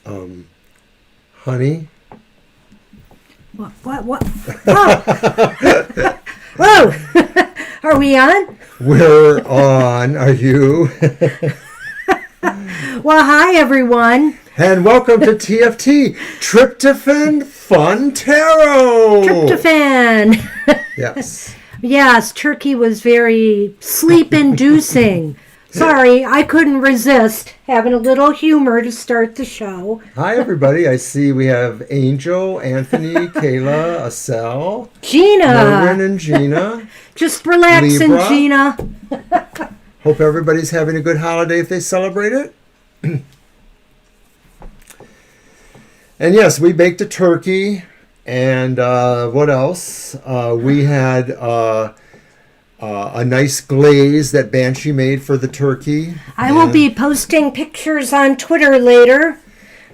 Honey? What? Oh. Whoa! Are we on? We're on. Are you? Well, hi, everyone. And welcome to TFT, Tryptophan Fun Tarot. Tryptophan. Yes. Yes, turkey was very sleep-inducing. Sorry, I couldn't resist having a little humor to start the show. Hi, everybody. I see we have Angel, Anthony, Kayla, Acel, Gina. Merwin, and Gina. Just relaxing, Libra. Gina. Hope everybody's having a good holiday if they celebrate it. And yes, we baked a turkey. And what else? We had a nice glaze that Banshee made for the turkey. I will be posting pictures on Twitter later.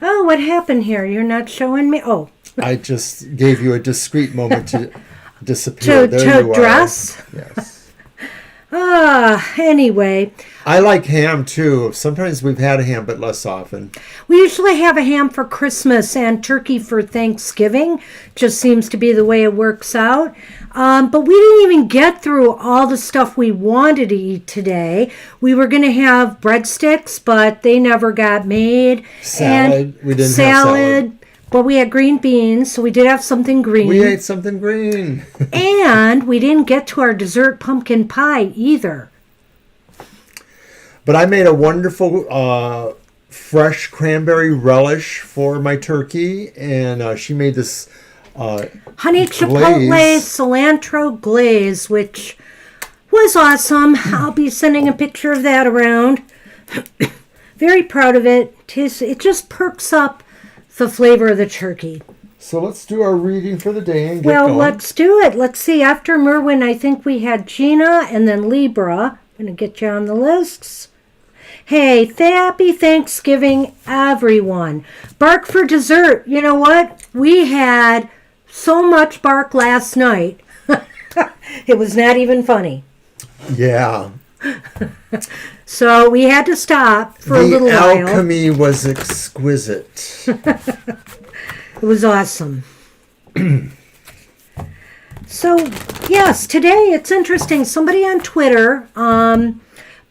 Oh, what happened here? You're not showing me? Oh. I just gave you a discreet moment to disappear. to dress? Yes. Anyway. I like ham too. Sometimes we've had a ham, but less often. We usually have a ham for Christmas and turkey for Thanksgiving. Just seems to be the way it works out. But we didn't even get through all the stuff we wanted to eat today. We were going to have breadsticks, but they never got made. Salad. We didn't have salad. But we had green beans, so we did have something green. We ate something green. And we didn't get to our dessert pumpkin pie either. But I made a wonderful fresh cranberry relish for my turkey. And she made this honey chipotle cilantro glaze, which was awesome. I'll be sending a picture of that around. Very proud of it. It just perks up the flavor of the turkey. So let's do our reading for the day and get going. Let's do it. Let's see. After Merwin, I think we had Gina and then Libra. I'm going to get you on the lists. Hey, happy Thanksgiving, everyone. Bark for dessert. You know what? We had so much bark last night. It was not even funny. Yeah. So we had to stop for a little while. The alchemy was exquisite. It was awesome. So, yes, today it's interesting. Somebody on Twitter,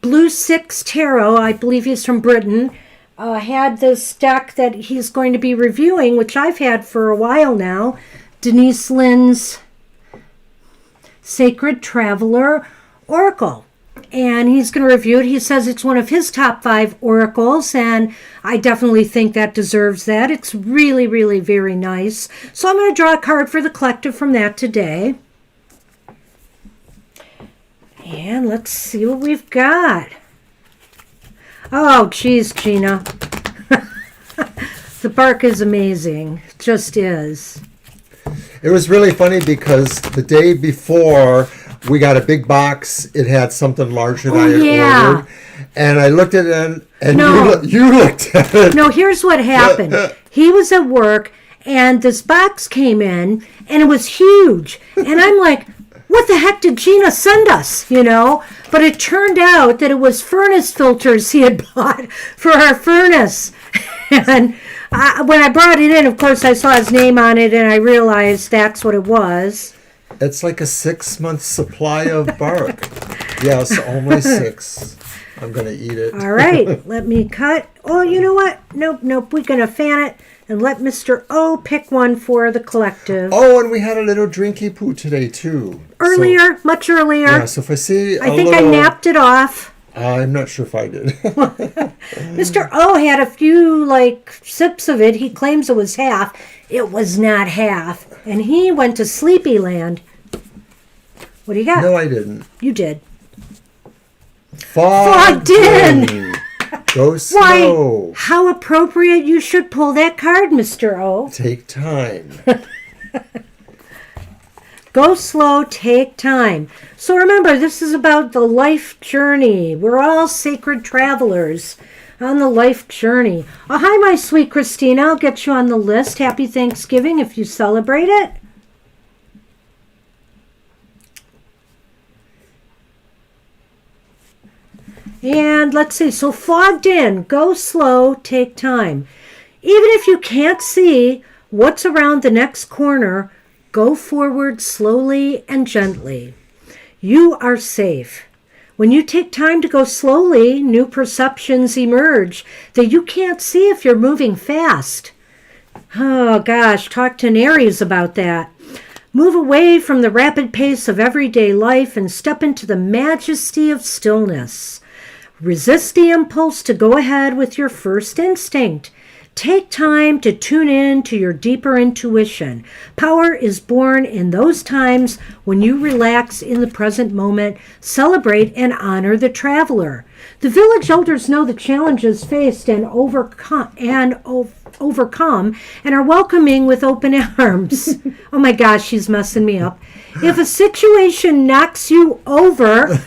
Blue Six Tarot, I believe he's from Britain, had this deck that he's going to be reviewing, which I've had for a while now. Denise Lynn's Sacred Traveler Oracle. And he's going to review it. He says it's one of his top 5 oracles, and I definitely think that deserves that. It's really, really very nice. So I'm going to draw a card for the collective from that today. And let's see what we've got. Oh, geez, Gina. The bark is amazing. It just is. It was really funny because the day before we got a big box. It had something larger than I had ordered. And I looked at it and you looked at it. No, here's what happened. He was at work and this box came in and it was huge. And I'm like, what the heck did Gina send us? You know? But it turned out that it was furnace filters he had bought for our furnace. And when I brought it in, of course, I saw his name on it and I realized that's what it was. It's like a 6-month supply of bark. Yes, only 6. I'm going to eat it. All right, let me cut. Oh, you know what? Nope. We're going to fan it and let Mr. O pick one for the collective. Oh, and we had a little drinky poo today, too. Much earlier. Yeah, so if I see I think I napped it off. I'm not sure if I did. Mr. O had a few, sips of it. He claims it was half. It was not half. And he went to Sleepyland. What do you got? No, I didn't. You did. Fogged in. Go slow. Why, how appropriate you should pull that card, Mr. O. Take time. Go slow, take time. So remember, this is about the life journey. We're all sacred travelers on the life journey. Oh, hi, my sweet Christina. I'll get you on the list. Happy Thanksgiving if you celebrate it. And let's see. So fogged in, go slow, take time. Even if you can't see what's around the next corner, go forward slowly and gently. You are safe. When you take time to go slowly, new perceptions emerge that you can't see if you're moving fast. Oh gosh, talk to an Aries about that. Move away from the rapid pace of everyday life and step into the majesty of stillness. Resist the impulse to go ahead with your first instinct. Take time to tune in to your deeper intuition. Power is born in those times when you relax in the present moment, celebrate and honor the traveler. The village elders know the challenges faced and overcome and are welcoming with open arms. Oh my gosh, she's messing me up. If a situation knocks you over,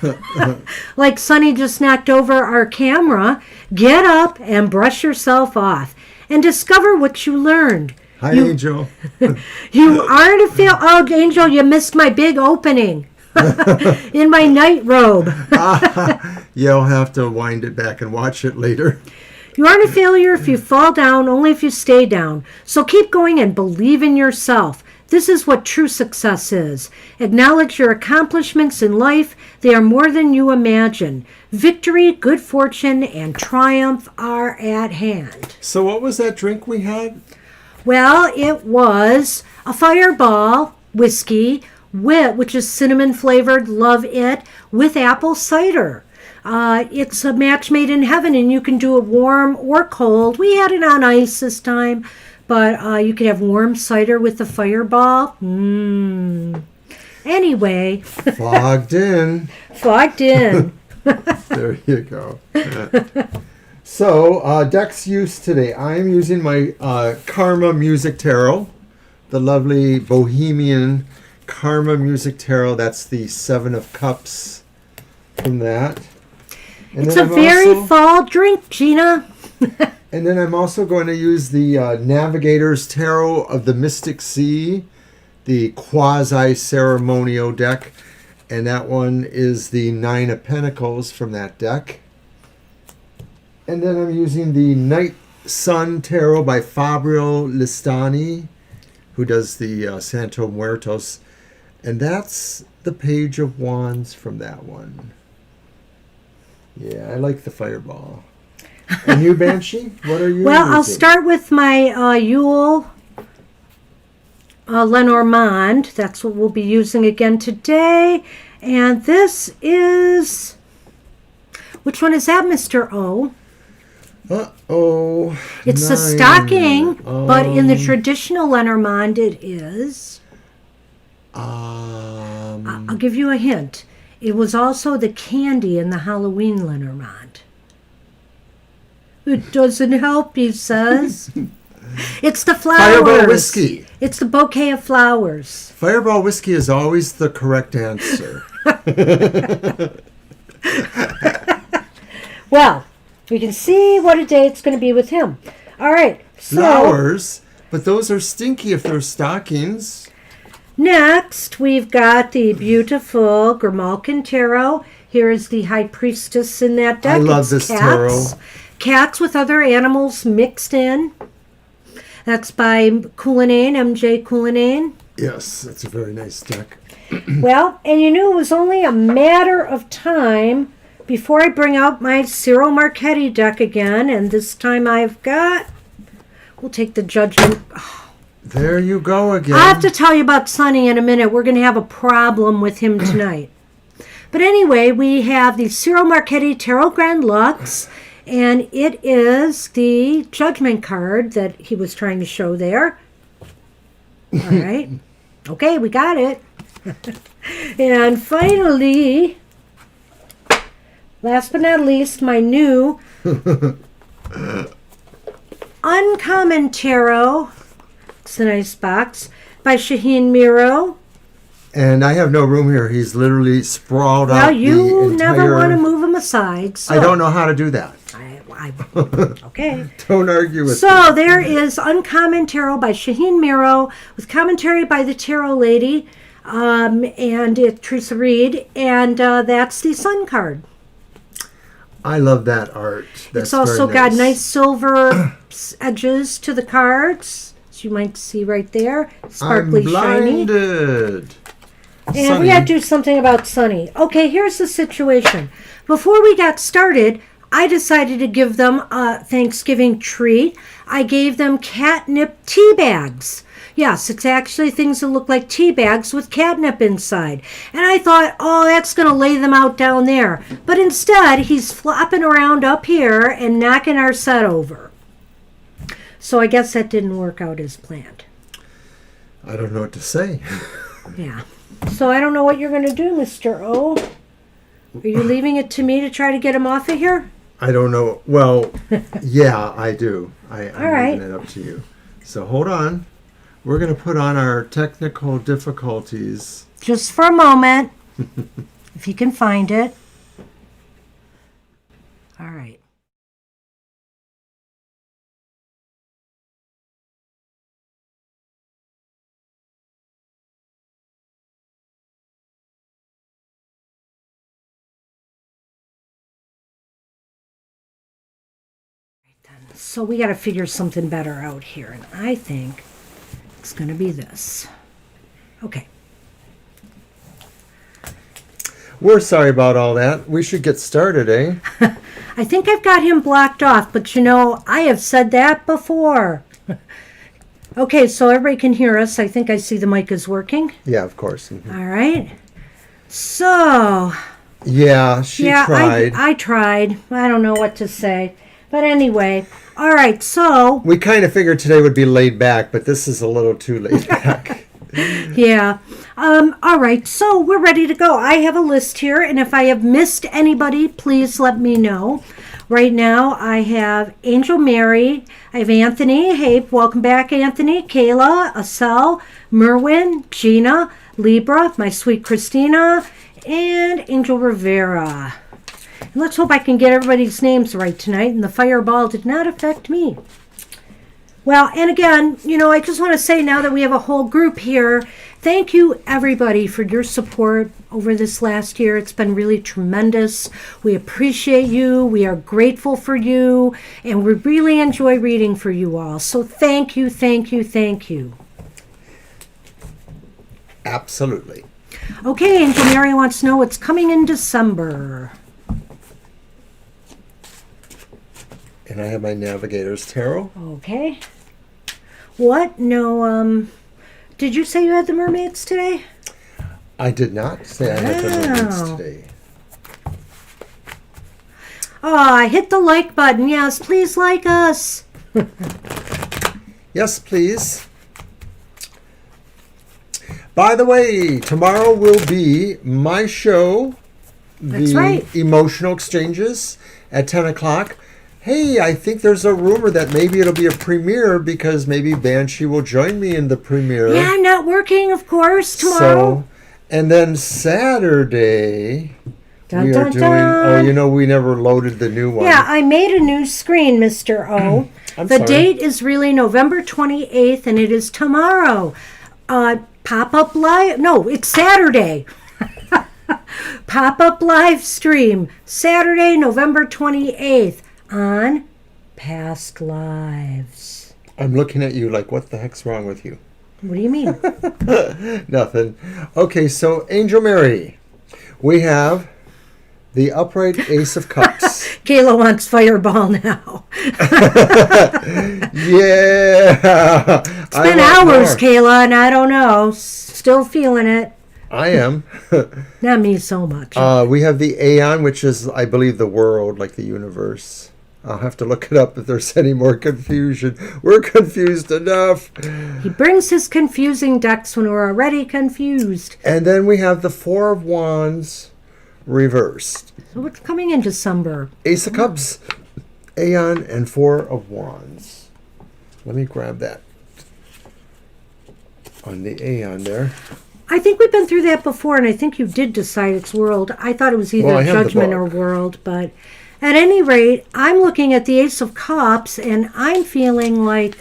like Sunny just knocked over our camera, get up and brush yourself off and discover what you learned. Hi, Angel. You aren't a fail. Oh, Angel, you missed my big opening in my night robe. You'll have to wind it back and watch it later. You aren't a failure if you fall down, only if you stay down. So keep going and believe in yourself. This is what true success is. Acknowledge your accomplishments in life. They are more than you imagine. Victory, good fortune, and triumph are at hand. So what was that drink we had? Well, it was a Fireball whiskey, which is cinnamon flavored, love it, with apple cider. It's a match made in heaven, and you can do it warm or cold. We had it on ice this time, but you could have warm cider with the Fireball. Anyway. Fogged in. Fogged in. There you go. So, decks used today. I am using my Karma Music Tarot, the lovely Bohemian Karma Music Tarot. That's the Seven of Cups from that. And it's a very fall drink, Gina. And then I'm also going to use the Navigator's Tarot of the Mystic Sea, the quasi-ceremonial deck. And that one is the Nine of Pentacles from that deck. And then I'm using the Night Sun Tarot by Fabio Listani, who does the Santo Muertos. And that's the Page of Wands from that one. Yeah, I like the Fireball. And you, Banshee? What are you Well, using? I'll start with my Yule Lenormand. That's what we'll be using again today. And this is... Which one is that, Mr. O? Uh-oh. It's the stocking, but in the traditional Lenormand it is... I'll give you a hint. It was also the candy in the Halloween Lenormand. It doesn't help, he says. It's the flowers. Fireball whiskey. It's the bouquet of flowers. Fireball whiskey is always the correct answer. Well, we can see what a day it's going to be with him. All right. So, flowers, but those are stinky if they're stockings. Next, we've got the beautiful Grimalkin Tarot. Here is the High Priestess in that deck. I love this tarot. Cats with other animals mixed in. That's by Cullinane, M.J. Cullinane. Yes, that's a very nice deck. Well, and you knew it was only a matter of time before I bring out my Cyril Marchetti deck again. And this time I've got... We'll take the Judgment... Oh. There you go again. I'll have to tell you about Sonny in a minute. We're going to have a problem with him tonight. But anyway, we have the Cyril Marchetti Tarot Grand Lux, and it is the Judgment card that he was trying to show there. All right. Okay, we got it. And finally, last but not least, my new Uncommon Tarot. It's a nice box by Shaheen Miro. And I have no room here. He's literally sprawled out. Well, you never want to move him aside. So I don't know how to do that. Okay. Don't argue with me. So there is Uncommon Tarot by Shaheen Miro with commentary by the Tarot Lady and Teresa Reed. And that's the Sun card. I love that art. That's It's also very got nice silver edges to the cards, as you might see right there. Sparkly, I'm shiny. blinded. And Sunny. we got to do something about Sunny. Okay, here's the situation. Before we got started, I decided to give them a Thanksgiving treat. I gave them catnip tea bags. Yes, it's actually things that look like tea bags with catnip inside. And I thought, oh, that's going to lay them out down there. But instead, he's flopping around up here and knocking our set over. So I guess that didn't work out as planned. I don't know what to say. Yeah. So I don't know what you're going to do, Mr. O. Are you leaving it to me to try to get him off of here? I don't know. Well, yeah, I do. I'm All right. leaving it up to you. So hold on. We're going to put on our technical difficulties. Just for a moment, if you can find it. All right. So we got to figure something better out here, and I think it's going to be this. Okay. We're sorry about all that. We should get started, eh? I think I've got him blocked off, but you know, I have said that before. Okay, so everybody can hear us. I think I see the mic is working. Yeah, of course. Mhm. All right. So, Yeah, she tried. I tried. I don't know what to say. But anyway, all right, so. We kind of figured today would be laid back, but this is a little too laid back. Yeah. All right, so we're ready to go. I have a list here, and if I have missed anybody, please let me know. Right now, I have Angel Mary. I have Anthony. Hey, welcome back, Anthony. Kayla, Asel, Merwin, Gina, Libra, my sweet Christina, and Angel Rivera. And let's hope I can get everybody's names right tonight, and the fireball did not affect me. Well, and again, you know, I just want to say now that we have a whole group here, thank you everybody for your support over this last year. It's been really tremendous. We appreciate you. We are grateful for you, and we really enjoy reading for you all. So thank you, thank you, thank you. Absolutely. Okay, Angel Mary wants to know what's coming in December. And I have my Navigator's Tarot. Okay. What? No, did you say you had the mermaids today? I did not say I had the mermaids today. Oh, I hit the like button. Yes, please like us. Yes, please. By the way, tomorrow will be my show, That's right. Emotional Exchanges at 10 o'clock. Hey, I think there's a rumor that maybe it'll be a premiere because maybe Banshee will join me in the premiere. Yeah, I'm not working, of course, tomorrow. So, and then Saturday, Dun, we are dun, doing, dun. oh, you know, we never loaded the new one. Yeah, I made a new screen, Mr. O. I'm The sorry. date is really November 28th, and it is tomorrow. Pop-up live? No, it's Saturday. Pop-up live stream, Saturday, November 28th on Past Lives. I'm looking at you like, what the heck's wrong with you? What do you mean? Nothing. Okay, so Angel Mary, we have the upright Ace of Cups. Kayla wants Fireball now. Yeah. It's been hours, Kayla, and I don't know. Still feeling it. I am. Not me so much. We have the Aeon, which is, I believe, the world, like the universe. I'll have to look it up if there's any more confusion. We're confused enough. He brings his confusing decks when we're already confused. And then we have the Four of Wands reversed. So what's coming in December? Ace of Cups, Aeon, and Four of Wands. Let me grab that on the Aeon there. I think we've been through that before, and I think you did decide it's world. I thought it was either Well, I have the judgment or book. world, but at any rate, I'm looking at the Ace of Cups, and I'm feeling like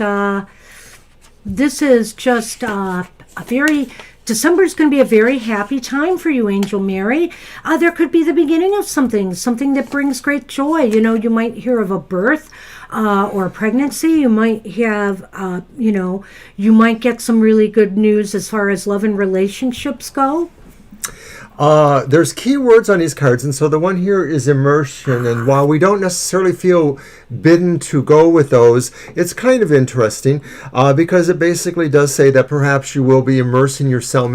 this is just a very December is going to be a very happy time for you, Angel Mary. There could be the beginning of something that brings great joy. You know, you might hear of a birth or a pregnancy. You might have, you might get some really good news as far as love and relationships go. There's keywords on these cards, and so the one here is immersion. And while we don't necessarily feel bidden to go with those, it's kind of interesting because it basically does say that perhaps you will be immersing yourself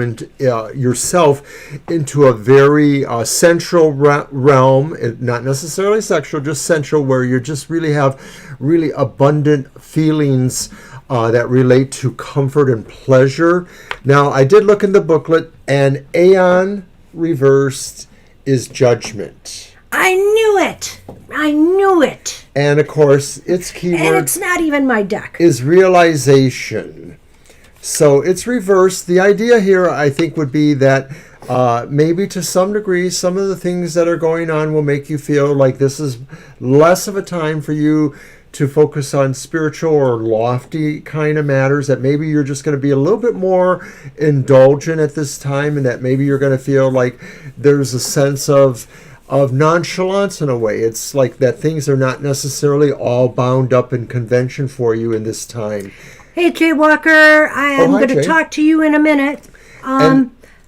into a very sensual realm, not necessarily sexual, just sensual, where you just really have really abundant feelings that relate to comfort and pleasure. Now, I did look in the booklet, and Aeon reversed is judgment. I knew it. I knew it. And of course, its keyword, and it's not even my deck, is realization. So it's reversed. The idea here, I think, would be that maybe to some degree, some of the things that are going on will make you feel like this is less of a time for you to focus on spiritual or lofty kind of matters, that maybe you're just going to be a little bit more indulgent at this time, and that maybe you're going to feel like there's a sense of nonchalance in a way. It's like that things are not necessarily all bound up in convention for you in this time. Hey, Jay Walker, I'm going to talk to you in a minute.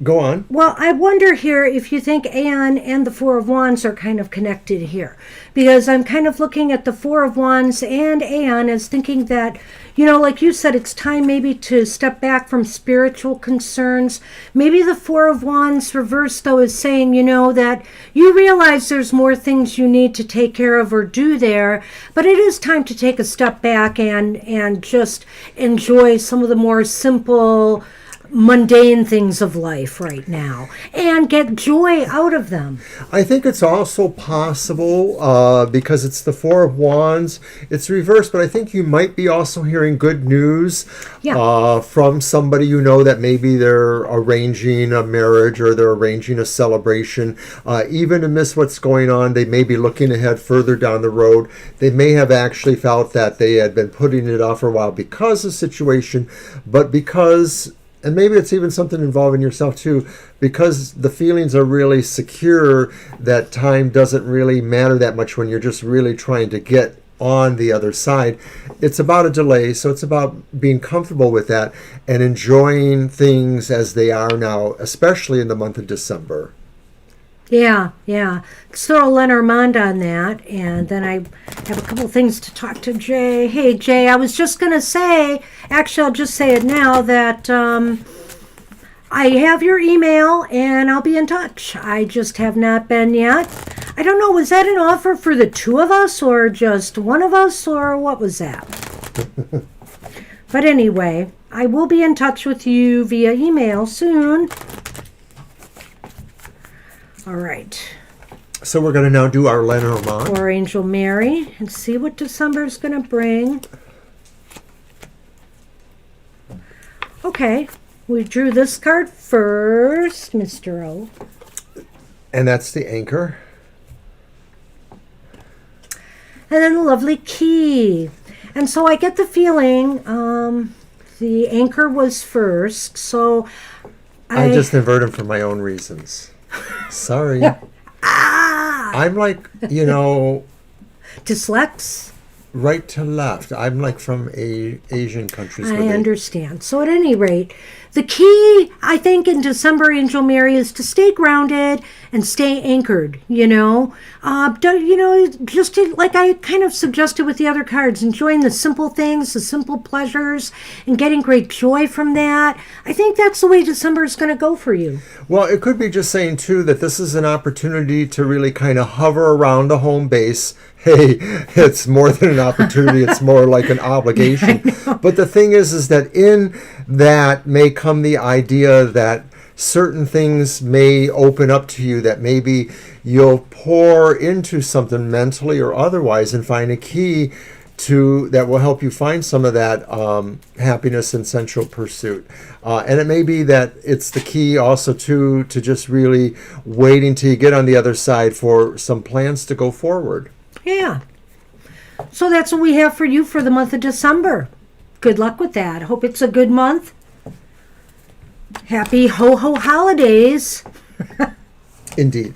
Go on. Well, I wonder here if you think Aeon and the Four of Wands are kind of connected here. Because I'm kind of looking at the Four of Wands and Aeon as thinking that, you know, like you said, it's time maybe to step back from spiritual concerns. Maybe the Four of Wands reversed, though, is saying, you know, that you realize there's more things you need to take care of or do there, but it is time to take a step back and just enjoy some of the more simple, mundane things of life right now and get joy out of them. I think it's also possible because it's the Four of Wands, it's reversed, but I think you might be also hearing good news from somebody you know, that maybe they're arranging a marriage or they're arranging a celebration. Even amidst what's going on, they may be looking ahead further down the road. They may have actually felt that they had been putting it off for a while because of the situation, but because, and maybe it's even something involving yourself too, because the feelings are really secure, that time doesn't really matter that much when you're just really trying to get on the other side. It's about a delay, so it's about being comfortable with that and enjoying things as they are now, especially in the month of December. Yeah. Let's throw Lenormand on that, and then I have a couple of things to talk to Jay. Hey, Jay, I was just going to say, actually, I'll just say it now, that I have your email, and I'll be in touch. I just have not been yet. I don't know, was that an offer for the two of us, or just one of us, or what was that? But anyway, I will be in touch with you via email soon. All right. So we're going to now do our Lenormand. Or Angel Mary, and see what December is going to bring. Okay. We drew this card first, Mr. O. And that's the anchor. And then the lovely key. And so I get the feeling the anchor was first. So I just inverted for my own reasons. Sorry. I'm like, dyslex. Right to left. I'm like from Asian countries. I understand. So at any rate, the key, I think, in December, Angel Mary, is to stay grounded and stay anchored, just like I kind of suggested with the other cards, enjoying the simple things, the simple pleasures, and getting great joy from that. I think that's the way December is going to go for you. Well, it could be just saying, too, that this is an opportunity to really kind of hover around the home base. Hey, it's more than an opportunity. It's more like an obligation. But the thing is that in that may come the idea that certain things may open up to you, that maybe you'll pour into something mentally or otherwise and find a key to that will help you find some of that happiness and sensual pursuit. And it may be that it's the key also to just really waiting till you get on the other side for some plans to go forward. Yeah. So that's what we have for you for the month of December. Good luck with that. Hope it's a good month. Happy ho-ho holidays. Indeed.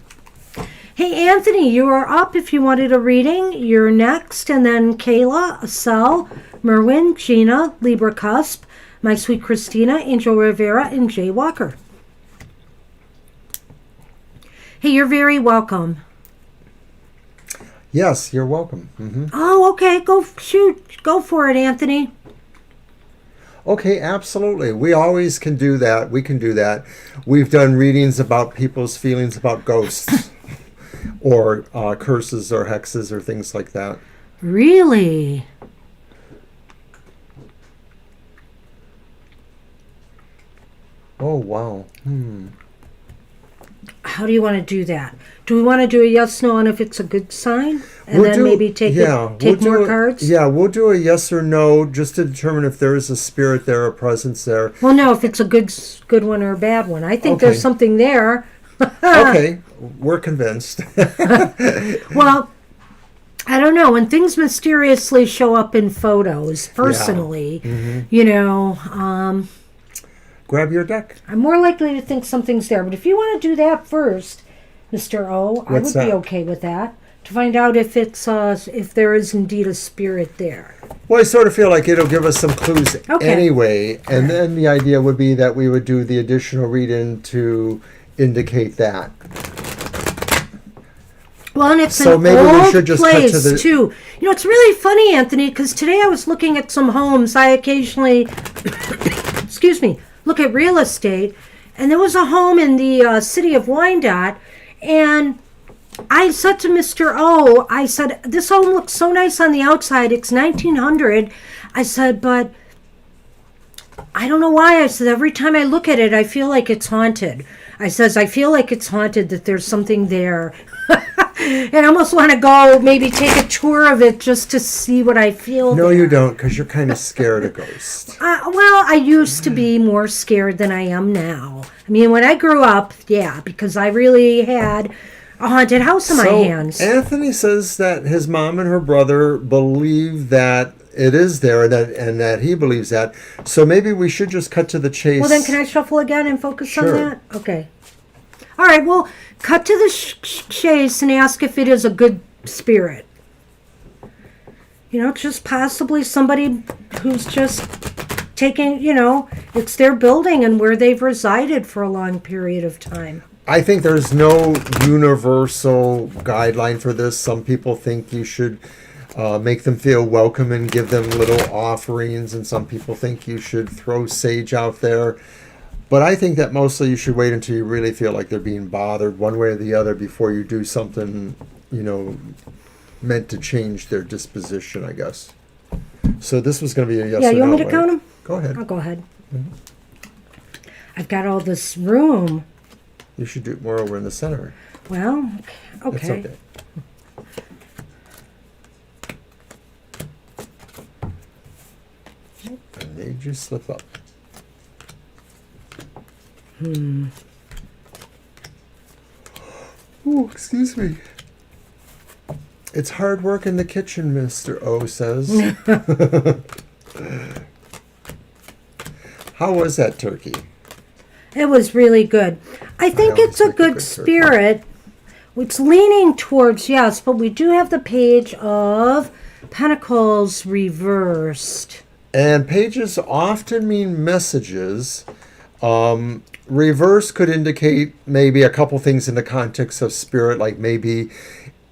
Hey, Anthony, you are up if you wanted a reading. You're next, and then Kayla, Asel, Merwin, Gina, Libra Cusp, my sweet Christina, Angel Rivera, and Jay Walker. Hey, you're very welcome. Yes, you're welcome. Mm-hmm. Oh, okay. Go for it, Anthony. Okay, absolutely. We always can do that. We can do that. We've done readings about people's feelings about ghosts or curses or hexes or things like that. Really? Oh, wow. How do you want to do that? Do we want to do a yes, no, and if it's a good sign? And then maybe take more cards? Yeah, we'll do a yes or no just to determine if there is a spirit there, a presence there. Well, no, if it's a good one or a bad one. I think there's something there. Okay, we're convinced. Well, I don't know. When things mysteriously show up in photos, personally, Grab your deck. I'm more likely to think something's there. But if you want to do that first, Mr. O, I would be okay with that. To find out if it's if there is indeed a spirit there. Well, I sort of feel like it'll give us some clues anyway. And then the idea would be that we would do the additional read-in to indicate that. Well, and it's so an maybe old we should just place, cut to the... too. You know, it's really funny, Anthony, because today I was looking at some homes. I occasionally, look at real estate. And there was a home in the city of Wyandotte. And I said to Mr. O, I said, this home looks so nice on the outside. It's 1900. I said, but I don't know why. I said, every time I look at it, I feel like it's haunted. I feel like it's haunted, that there's something there. And I almost want to go maybe take a tour of it just to see what I feel. No, there. you don't, because you're kind of scared of ghosts. Well, I used to be more scared than I am now. I mean, when I grew up, yeah, because I really had a haunted house in my hands. Anthony says that his mom and her brother believe that it is there, and that he believes that. So maybe we should just cut to the chase. Well, then can I shuffle again and focus on Sure. that? Okay. All right, well, cut to the chase and ask if it is a good spirit. You know, just possibly somebody who's just taking, it's their building and where they've resided for a long period of time. I think there's no universal guideline for this. Some people think you should make them feel welcome and give them little offerings, and some people think you should throw sage out there. But I think that mostly you should wait until you really feel like they're being bothered one way or the other before you do something, meant to change their disposition, I guess. So this was going to be a yes or no. Yeah, you want me to count them? Go ahead. I'll go ahead. Mm-hmm. I've got all this room. You should do it more over in the center. Well, okay. It's okay. I made you slip up. Ooh, excuse me. It's hard work in the kitchen, Mr. O says. How was that turkey? It was really good. I think it's a good spirit. It's leaning towards yes, but we do have the Page of Pentacles reversed. And pages often mean messages. Reverse could indicate maybe a couple things in the context of spirit, like maybe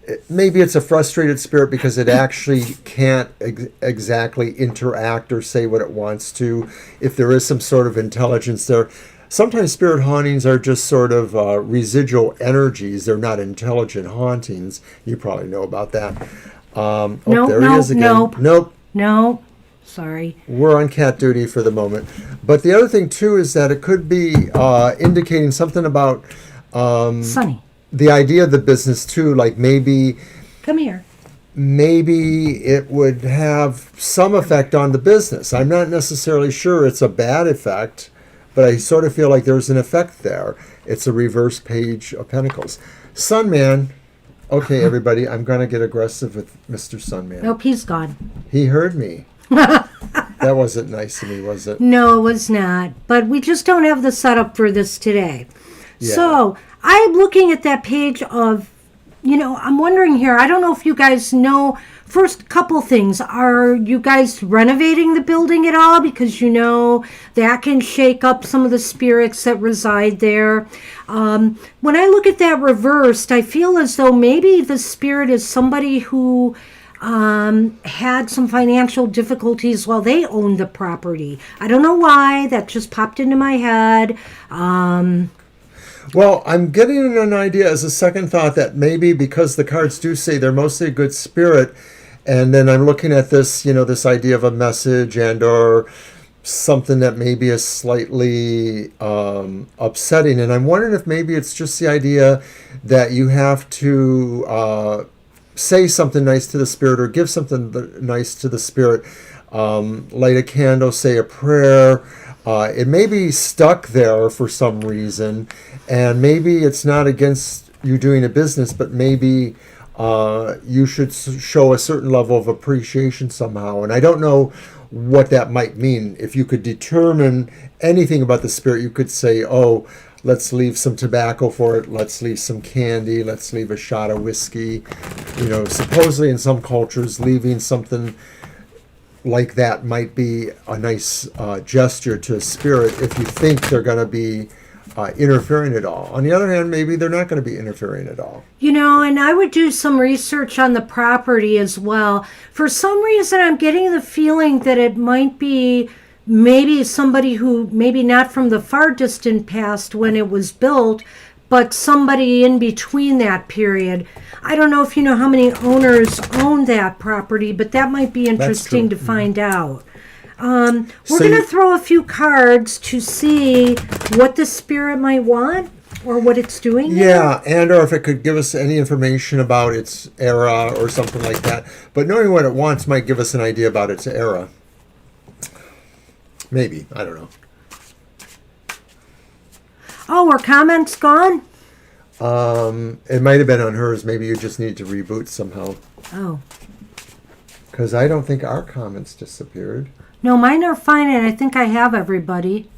it's a frustrated spirit because it actually can't exactly interact or say what it wants to. If there is some sort of intelligence there. Sometimes spirit hauntings are just sort of residual energies. They're not intelligent hauntings. You probably know about that. There he is again. Nope. No. Sorry. We're on cat duty for the moment. But the other thing, too, is that it could be indicating something about... Sunny. The idea of the business, too, like maybe... Come here. Maybe it would have some effect on the business. I'm not necessarily sure it's a bad effect, but I sort of feel like there's an effect there. It's a reverse Page of Pentacles. Sunman. Okay, everybody, I'm going to get aggressive with Mr. Sunman. Nope, he's gone. He heard me. That wasn't nice to me, was it? No, it was not. But we just don't have the setup for this today. Yeah. So I'm looking at that page of, I'm wondering here, I don't know if you guys know, first couple things. Are you guys renovating the building at all? Because that can shake up some of the spirits that reside there. When I look at that reversed, I feel as though maybe the spirit is somebody who had some financial difficulties while they owned the property. I don't know why. That just popped into my head. Well, I'm getting an idea as a second thought that maybe because the cards do say they're mostly a good spirit, and then I'm looking at this, this idea of a message and or something that maybe is slightly upsetting. And I'm wondering if maybe it's just the idea that you have to say something nice to the spirit or give something nice to the spirit. Light a candle, say a prayer. It may be stuck there for some reason, and maybe it's not against you doing a business, but maybe you should show a certain level of appreciation somehow. And I don't know what that might mean. If you could determine anything about the spirit, you could say, oh, let's leave some tobacco for it, let's leave some candy, let's leave a shot of whiskey. Supposedly in some cultures, leaving something like that might be a nice gesture to a spirit if you think they're going to be interfering at all. On the other hand, maybe they're not going to be interfering at all. And I would do some research on the property as well. For some reason, I'm getting the feeling that it might be maybe somebody who, maybe not from the far distant past when it was built, but somebody in between that period. I don't know if you know how many owners own that property, but that might be interesting to find out. We're going to throw a few cards to see what the spirit might want or what it's doing. Yeah, and or if it could give us any information about its era or something like that. But knowing what it wants might give us an idea about its era. Maybe. I don't know. Oh, were comments gone? It might have been on hers. Maybe you just need to reboot somehow. Oh. Because I don't think our comments disappeared. No, mine are fine, and I think I have everybody.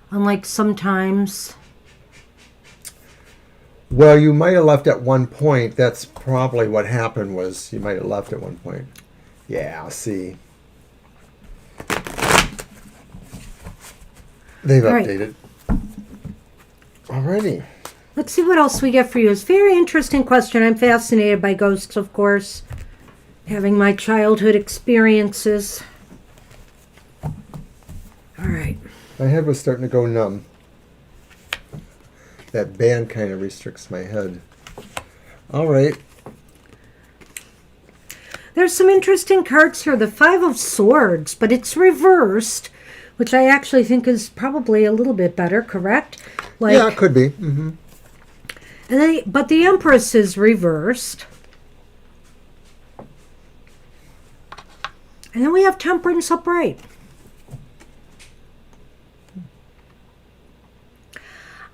Unlike sometimes. Well, you might have left at one point. That's probably what happened was you might have left at one point. Yeah, see. They've updated. Alrighty. Let's see what else we get for you. It's a very interesting question. I'm fascinated by ghosts, of course. Having my childhood experiences. All right. My head was starting to go numb. That band kind of restricts my head. All right. There's some interesting cards here. The Five of Swords, but it's reversed, which I actually think is probably a little bit better, correct? Yeah, it could be. Mm-hmm. But the Empress is reversed. And then we have Temperance upright.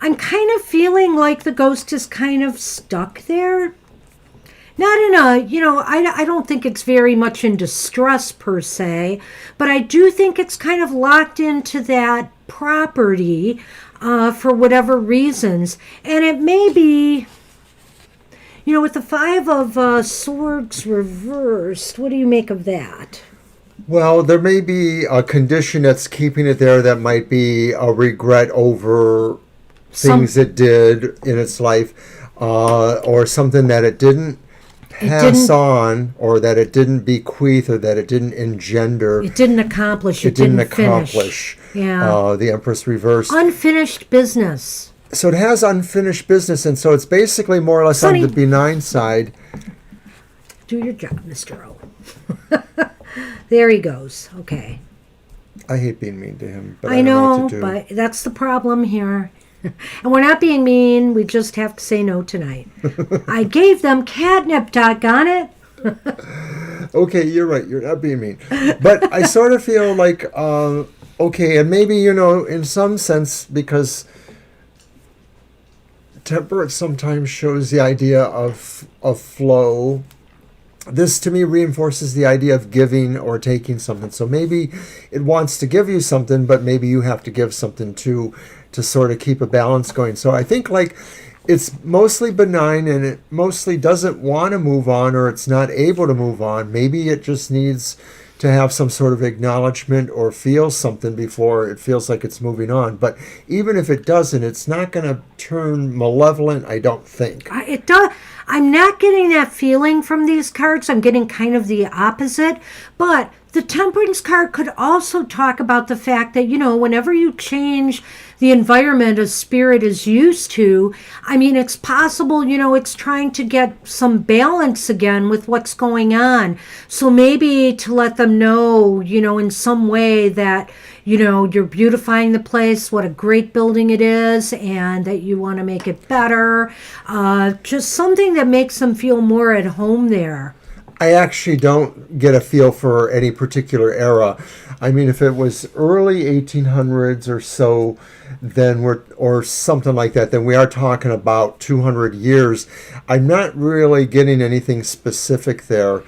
I'm kind of feeling like the ghost is kind of stuck there. Not in a, I don't think it's very much in distress per se, but I do think it's kind of locked into that property for whatever reasons. And it may be, with the Five of Swords reversed, what do you make of that? Well, there may be a condition that's keeping it there that might be a regret over things it did in its life, or something that it didn't pass on, or that it didn't bequeath, or that it didn't engender. It didn't accomplish. It didn't accomplish. Yeah. The Empress reversed. Unfinished business. So it has unfinished business, and so it's basically more or less on the benign side. Do your job, Mr. O. There he goes. Okay. I hate being mean to him, but I know, but that's the problem here. And we're not being mean. We just have to say no tonight. I gave them catnip, doggone it. Okay, you're right. You're not being mean. But I sort of feel like, okay, and maybe, in some sense, because temperance sometimes shows the idea of flow this to me reinforces the idea of giving or taking something. So maybe it wants to give you something, but maybe you have to give something too, to sort of keep a balance going. So I think like it's mostly benign and it mostly doesn't want to move on, or it's not able to move on. Maybe it just needs to have some sort of acknowledgement or feel something before it feels like it's moving on. But even if it doesn't, it's not going to turn malevolent, I don't think. It does. I'm not getting that feeling from these cards. I'm getting kind of the opposite. But the Temperance card could also talk about the fact that, whenever you change the environment a spirit is used to, I mean, it's possible, it's trying to get some balance again with what's going on. So maybe to let them know, in some way that, you're beautifying the place, what a great building it is, and that you want to make it better. Just something that makes them feel more at home there. I actually don't get a feel for any particular era. I mean, if it was early 1800s or so, or something like that, then we are talking about 200 years. I'm not really getting anything specific there.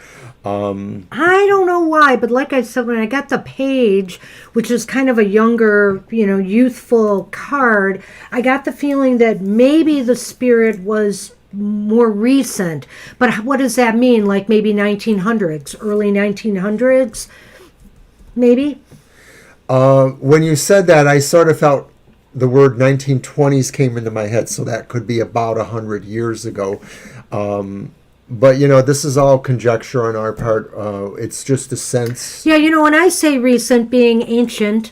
I don't know why, but like I said, when I got the page, which is kind of a younger, youthful card, I got the feeling that maybe the spirit was more recent. But what does that mean? Like maybe 1900s, early 1900s, maybe? When you said that, I sort of felt the word 1920s came into my head, so that could be about 100 years ago. But, this is all conjecture on our part. It's just a sense. Yeah, when I say recent, being ancient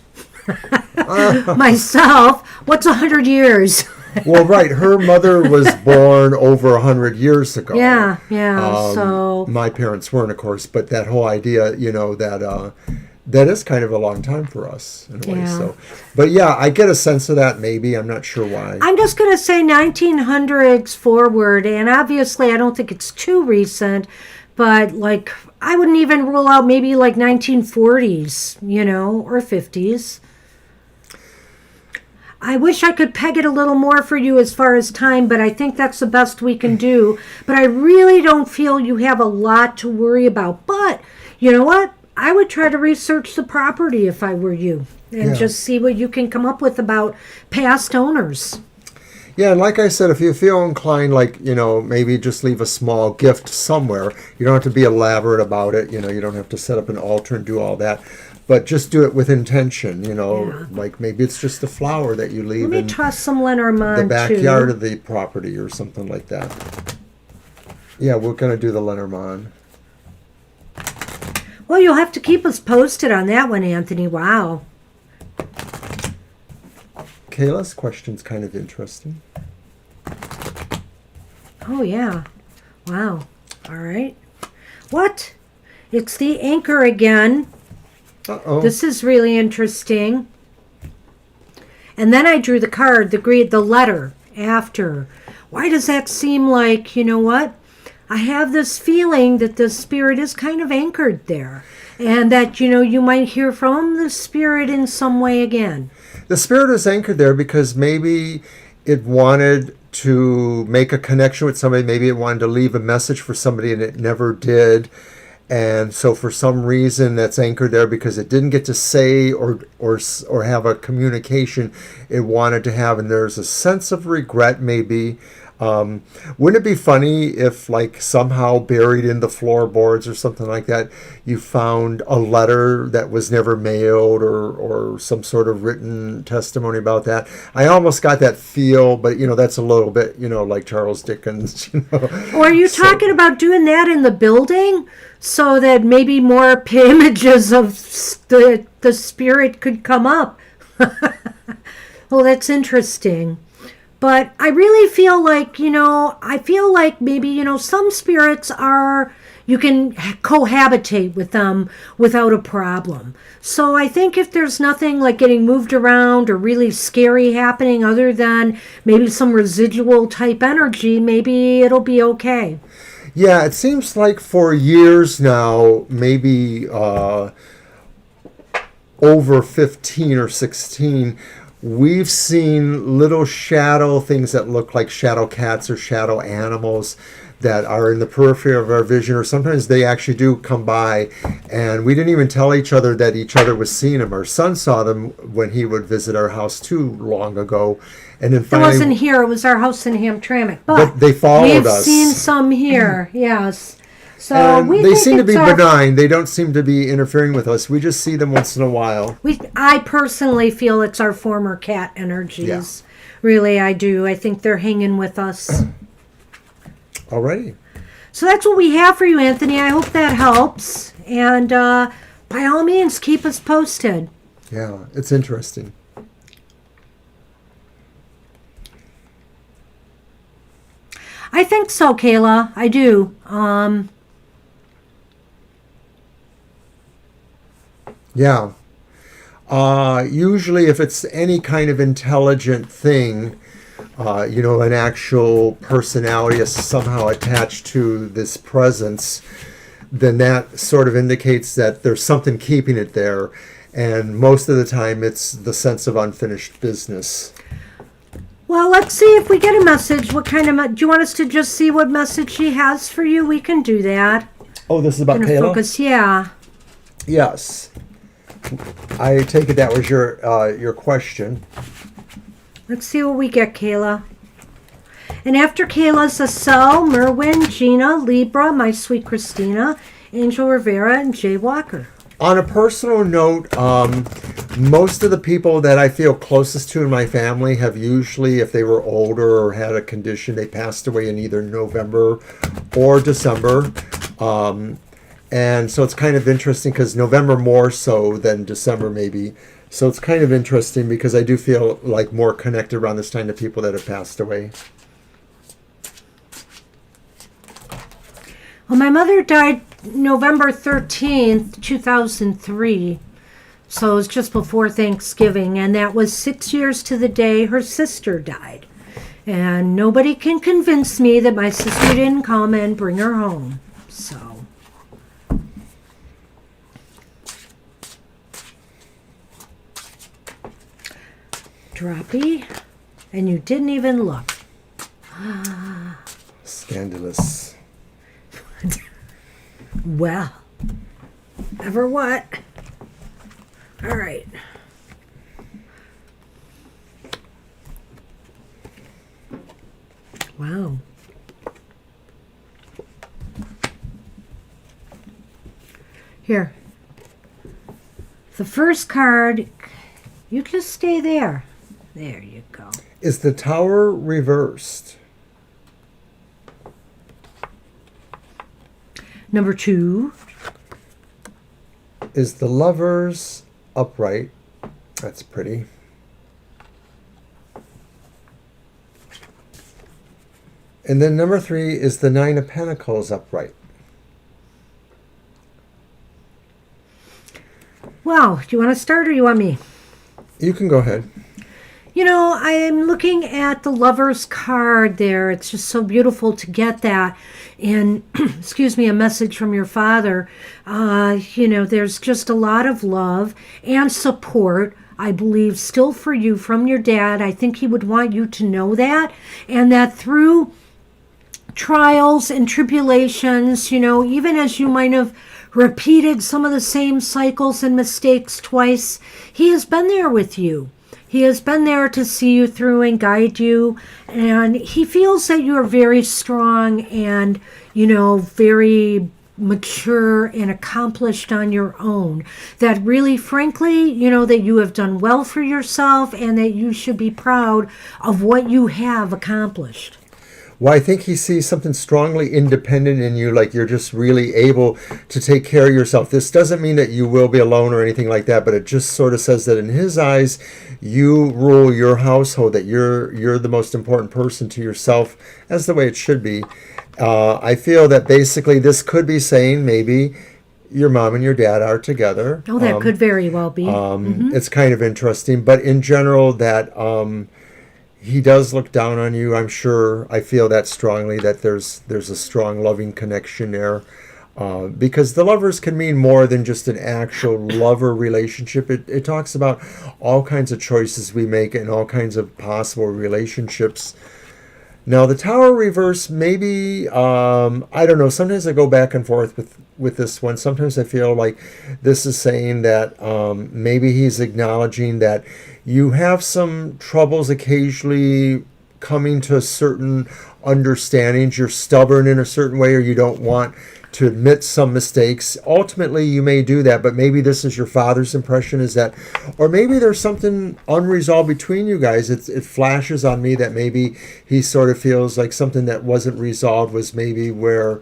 myself, what's 100 years? Well, right. Her mother was born over 100 years ago. Yeah. So my parents weren't, of course, but that whole idea, that is kind of a long time for us in a way. So, but yeah, I get a sense of that. Maybe I'm not sure why. I'm just gonna say 1900s forward, and obviously I don't think it's too recent, but like I wouldn't even rule out maybe like 1940s, or 50s. I wish I could peg it a little more for you as far as time, but I think that's the best we can do. But I really don't feel you have a lot to worry about. But you know what? I would try to research the property if I were you and just see what you can come up with about past owners. Yeah, and like I said, if you feel inclined, like, maybe just leave a small gift somewhere. You don't have to be elaborate about it. You don't have to set up an altar and do all that. But just do it with intention, like maybe it's just a flower that you leave Let me toss some Lenormand the backyard of the property or something like that. Yeah, we're going to do the Lenormand. Well, you'll have to keep us posted on that one, Anthony. Wow. Kayla's question's kind of interesting. Oh, yeah. Wow. All right. What? It's the anchor again. Uh-oh. This is really interesting. And then I drew the card, the letter after. Why does that seem like, what? I have this feeling that the spirit is kind of anchored there. And that, you might hear from the spirit in some way again. The spirit is anchored there because maybe it wanted to make a connection with somebody. Maybe it wanted to leave a message for somebody and it never did. And so for some reason that's anchored there because it didn't get to say or have a communication it wanted to have. And there's a sense of regret maybe. Wouldn't it be funny if, like, somehow buried in the floorboards or something like that, you found a letter that was never mailed or some sort of written testimony about that? I almost got that feel, but, that's a little bit, like Charles Dickens, Or are you talking about doing that in the building so that maybe more images of the spirit could come up? Well, that's interesting. But I really feel like, maybe, some spirits you can cohabitate with them without a problem. So I think if there's nothing like getting moved around or really scary happening other than maybe some residual type energy, maybe it'll be okay. Yeah, it seems like for years now, maybe over 15 or 16, we've seen little shadow things that look like shadow cats or shadow animals that are in the periphery of our vision, or sometimes they actually do come by, and we didn't even tell each other that each other was seeing them. Our son saw them when he would visit our house too long ago, and then It finally wasn't here. It was our house in Hamtramck. But they followed we've us. seen some here. Yes. So And we they think seem to be it's our- benign. They don't seem to be interfering with us. We just see them once in a while. I personally feel it's our former cat energies. Really, I do. I think they're hanging with us. Alrighty. So that's what we have for you, Anthony. I hope that helps. And by all means, keep us posted. Yeah, it's interesting. I think so, Kayla. I do. Yeah. Usually if it's any kind of intelligent thing, an actual personality is somehow attached to this presence, then that sort of indicates that there's something keeping it there. And most of the time it's the sense of unfinished business. Well, let's see if we get a message. What kind of... do you want us to just see what message she has for you? We can do that. Oh, this is about Gonna Kayla? focus, yeah. Yes. I take it that was your question. Let's see what we get, Kayla. And after Kayla's Acel, Merwin, Gina, Libra, my sweet Christina, Angel Rivera, and Jay Walker. On a personal note, most of the people that I feel closest to in my family have usually, if they were older or had a condition, they passed away in either November or December. And so it's kind of interesting because November more so than December maybe. So it's kind of interesting because I do feel like more connected around this time to people that have passed away. Well, my mother died November 13th, 2003. So it was just before Thanksgiving. And that was 6 years to the day her sister died. And nobody can convince me that my sister didn't come and bring her home. So... Droppy, and you didn't even look. Scandalous. Well, ever what? All right. Wow. Here. The first card, you just stay there. There you go. Is the Tower reversed? Number 2. Is the Lovers upright? That's pretty. And then number 3 is the Nine of Pentacles upright. Wow. Do you want to start or you want me? You can go ahead. You know, I'm looking at the Lover's card there. It's just so beautiful to get that. And, excuse me, a message from your father. There's just a lot of love and support, I believe, still for you from your dad. I think he would want you to know that. And that through trials and tribulations, even as you might have repeated some of the same cycles and mistakes twice, he has been there with you. He has been there to see you through and guide you. And he feels that you are very strong and, very mature and accomplished on your own. That really, frankly, that you have done well for yourself and that you should be proud of what you have accomplished. Well, I think he sees something strongly independent in you, like you're just really able to take care of yourself. This doesn't mean that you will be alone or anything like that, but it just sort of says that in his eyes, you rule your household, that you're the most important person to yourself, as the way it should be. I feel that basically this could be saying maybe your mom and your dad are together. Oh, that could very well be. It's kind of interesting, but in general that... he does look down on you. I'm sure. I feel that strongly, that there's a strong loving connection there, because the Lovers can mean more than just an actual lover relationship. It talks about all kinds of choices we make and all kinds of possible relationships Now the Tower reverse, maybe, I don't know. Sometimes I go back and forth with this one. Sometimes I feel like this is saying that maybe he's acknowledging that you have some troubles occasionally coming to certain understandings. You're stubborn in a certain way, or you don't want to admit some mistakes. Ultimately, you may do that, but maybe this is your father's impression, is that, or maybe there's something unresolved between you guys. It flashes on me that maybe he sort of feels like something that wasn't resolved was maybe where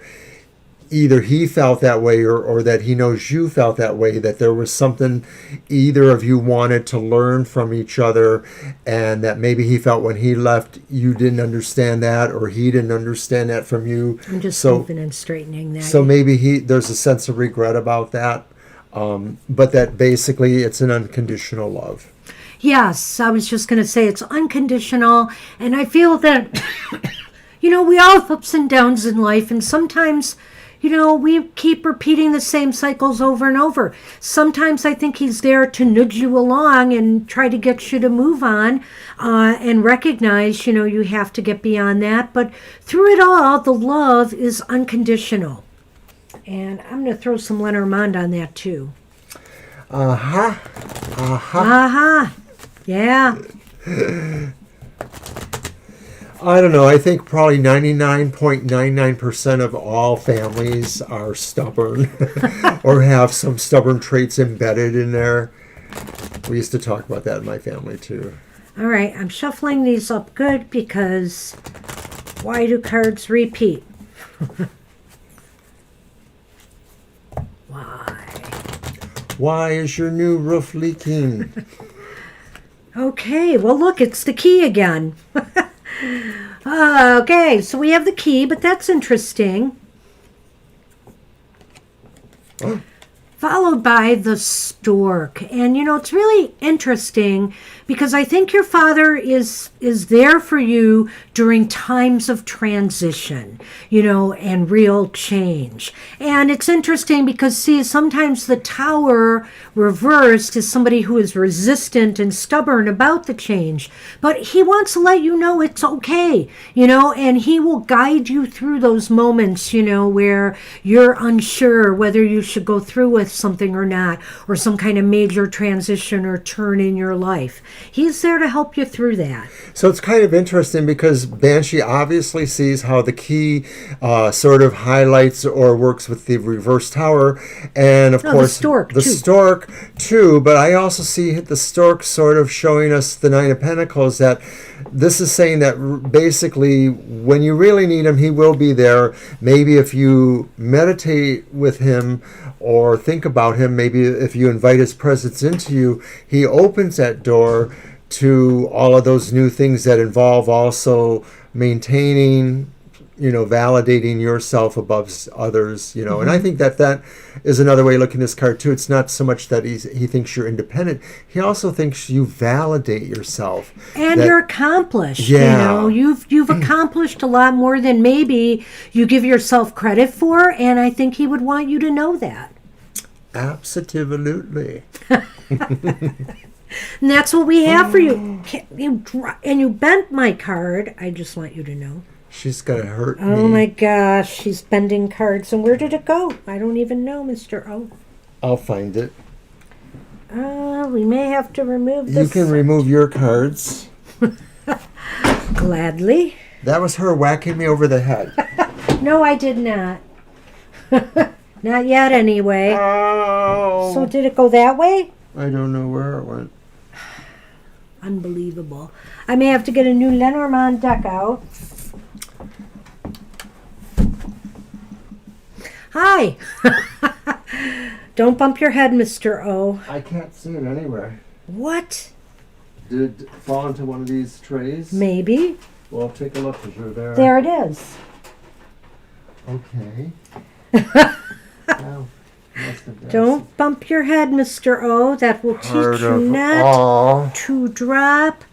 either he felt that way, or that he knows you felt that way, that there was something either of you wanted to learn from each other, and that maybe he felt when he left you didn't understand that, or he didn't understand that from you. I'm just moving and straightening that. So maybe there's a sense of regret about that, but that basically it's an unconditional love. Yes, I was just going to say it's unconditional, and I feel that, we all have ups and downs in life, and sometimes, we keep repeating the same cycles over and over. Sometimes I think he's there to nudge you along and try to get you to move on and recognize, you have to get beyond that. But through it all, the love is unconditional. And I'm going to throw some Lenormand on that too. Uh-huh. Yeah. I don't know. I think probably 99.99% of all families are stubborn or have some stubborn traits embedded in there. We used to talk about that in my family too. All right. I'm shuffling these up good because why do cards repeat? Why? Why is your new roof leaking? Okay. Well, look, it's the key again. Okay, so we have the key, but that's interesting. Followed by the stork. And, it's really interesting because I think your father is there for you during times of transition, and real change. And it's interesting because, see, sometimes the Tower reversed is somebody who is resistant and stubborn about the change. But he wants to let you know it's okay, and he will guide you through those moments, where you're unsure whether you should go through with something or not, or some kind of major transition or turn in your life. He's there to help you through that. So it's kind of interesting because Banshee obviously sees how the key sort of highlights or works with the reverse Tower, and of course the stork too. But I also see the stork sort of showing us the Nine of Pentacles, that this is saying that basically when you really need him, he will be there. Maybe if you meditate with him or think about him, maybe if you invite his presence into you, he opens that door to all of those new things that involve also maintaining, validating yourself above others, And I think that is another way of looking at this card too. It's not so much that he thinks you're independent. He also thinks you validate yourself. And you're accomplished. Yeah. You've accomplished a lot more than maybe you give yourself credit for, and I think he would want you to know that. Absolutely. And that's what we have for you. And you bent my card. I just want you to know. She's going to hurt me. Oh my gosh, she's bending cards. And where did it go? I don't even know, Mr. O. I'll find it. We may have to remove this. You can remove your cards. Gladly. That was her whacking me over the head. No, I did not. Not yet, anyway. Oh. So did it go that way? I don't know where it went. Unbelievable. I may have to get a new Lenormand deck out. Hi. Don't bump your head, Mr. O. I can't see it anywhere. What? Did it fall into one of these trays? Maybe. Well, take a look if you're there. There it is. Okay. Well, don't bump your head, Mr. O. That will teach you not to drop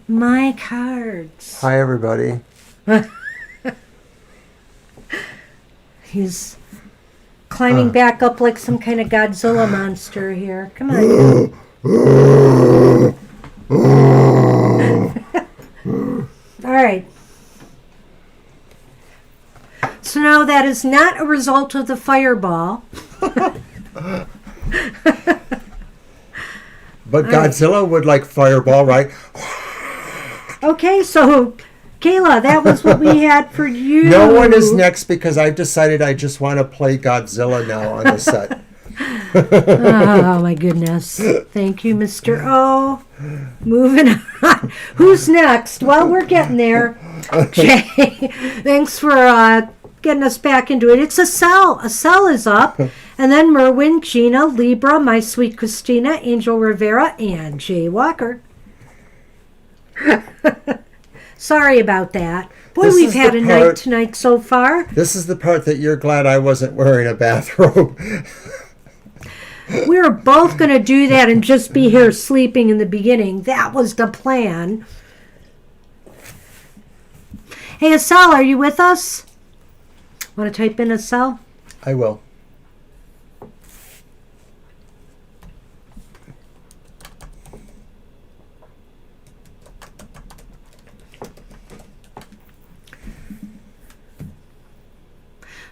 my cards. Hi, everybody. He's climbing back up like some kind of Godzilla monster here. Come on. All right. So that is not a result of the fireball. But Godzilla would like fireball, right? Okay, so Kayla, that was what we had for you. No one is next because I've decided I just want to play Godzilla now on the set. Oh, my goodness. Thank you, Mr. O. Moving on. Who's next? Well, we're getting there. Jay, thanks for getting us back into it. It's Estelle. Estelle is up. And then Merwin, Gina, Libra, My Sweet Christina, Angel Rivera, and Jay Walker. Sorry about that. Boy, we've had a night tonight so far. This is the part that you're glad I wasn't wearing a bathrobe. We were both going to do that and just be here sleeping in the beginning. That was the plan. Hey, Estelle, are you with us? Want to type in Estelle? I will.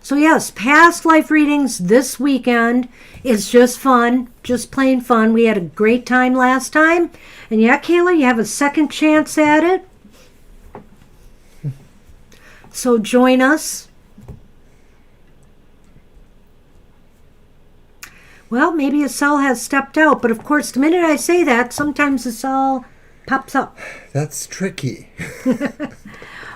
So yes, past life readings this weekend is just fun, just plain fun. We had a great time last time. And yeah, Kayla, you have a second chance at it. So join us. Well, maybe Estelle has stepped out, but of course, the minute I say that, sometimes Estelle pops up. That's tricky.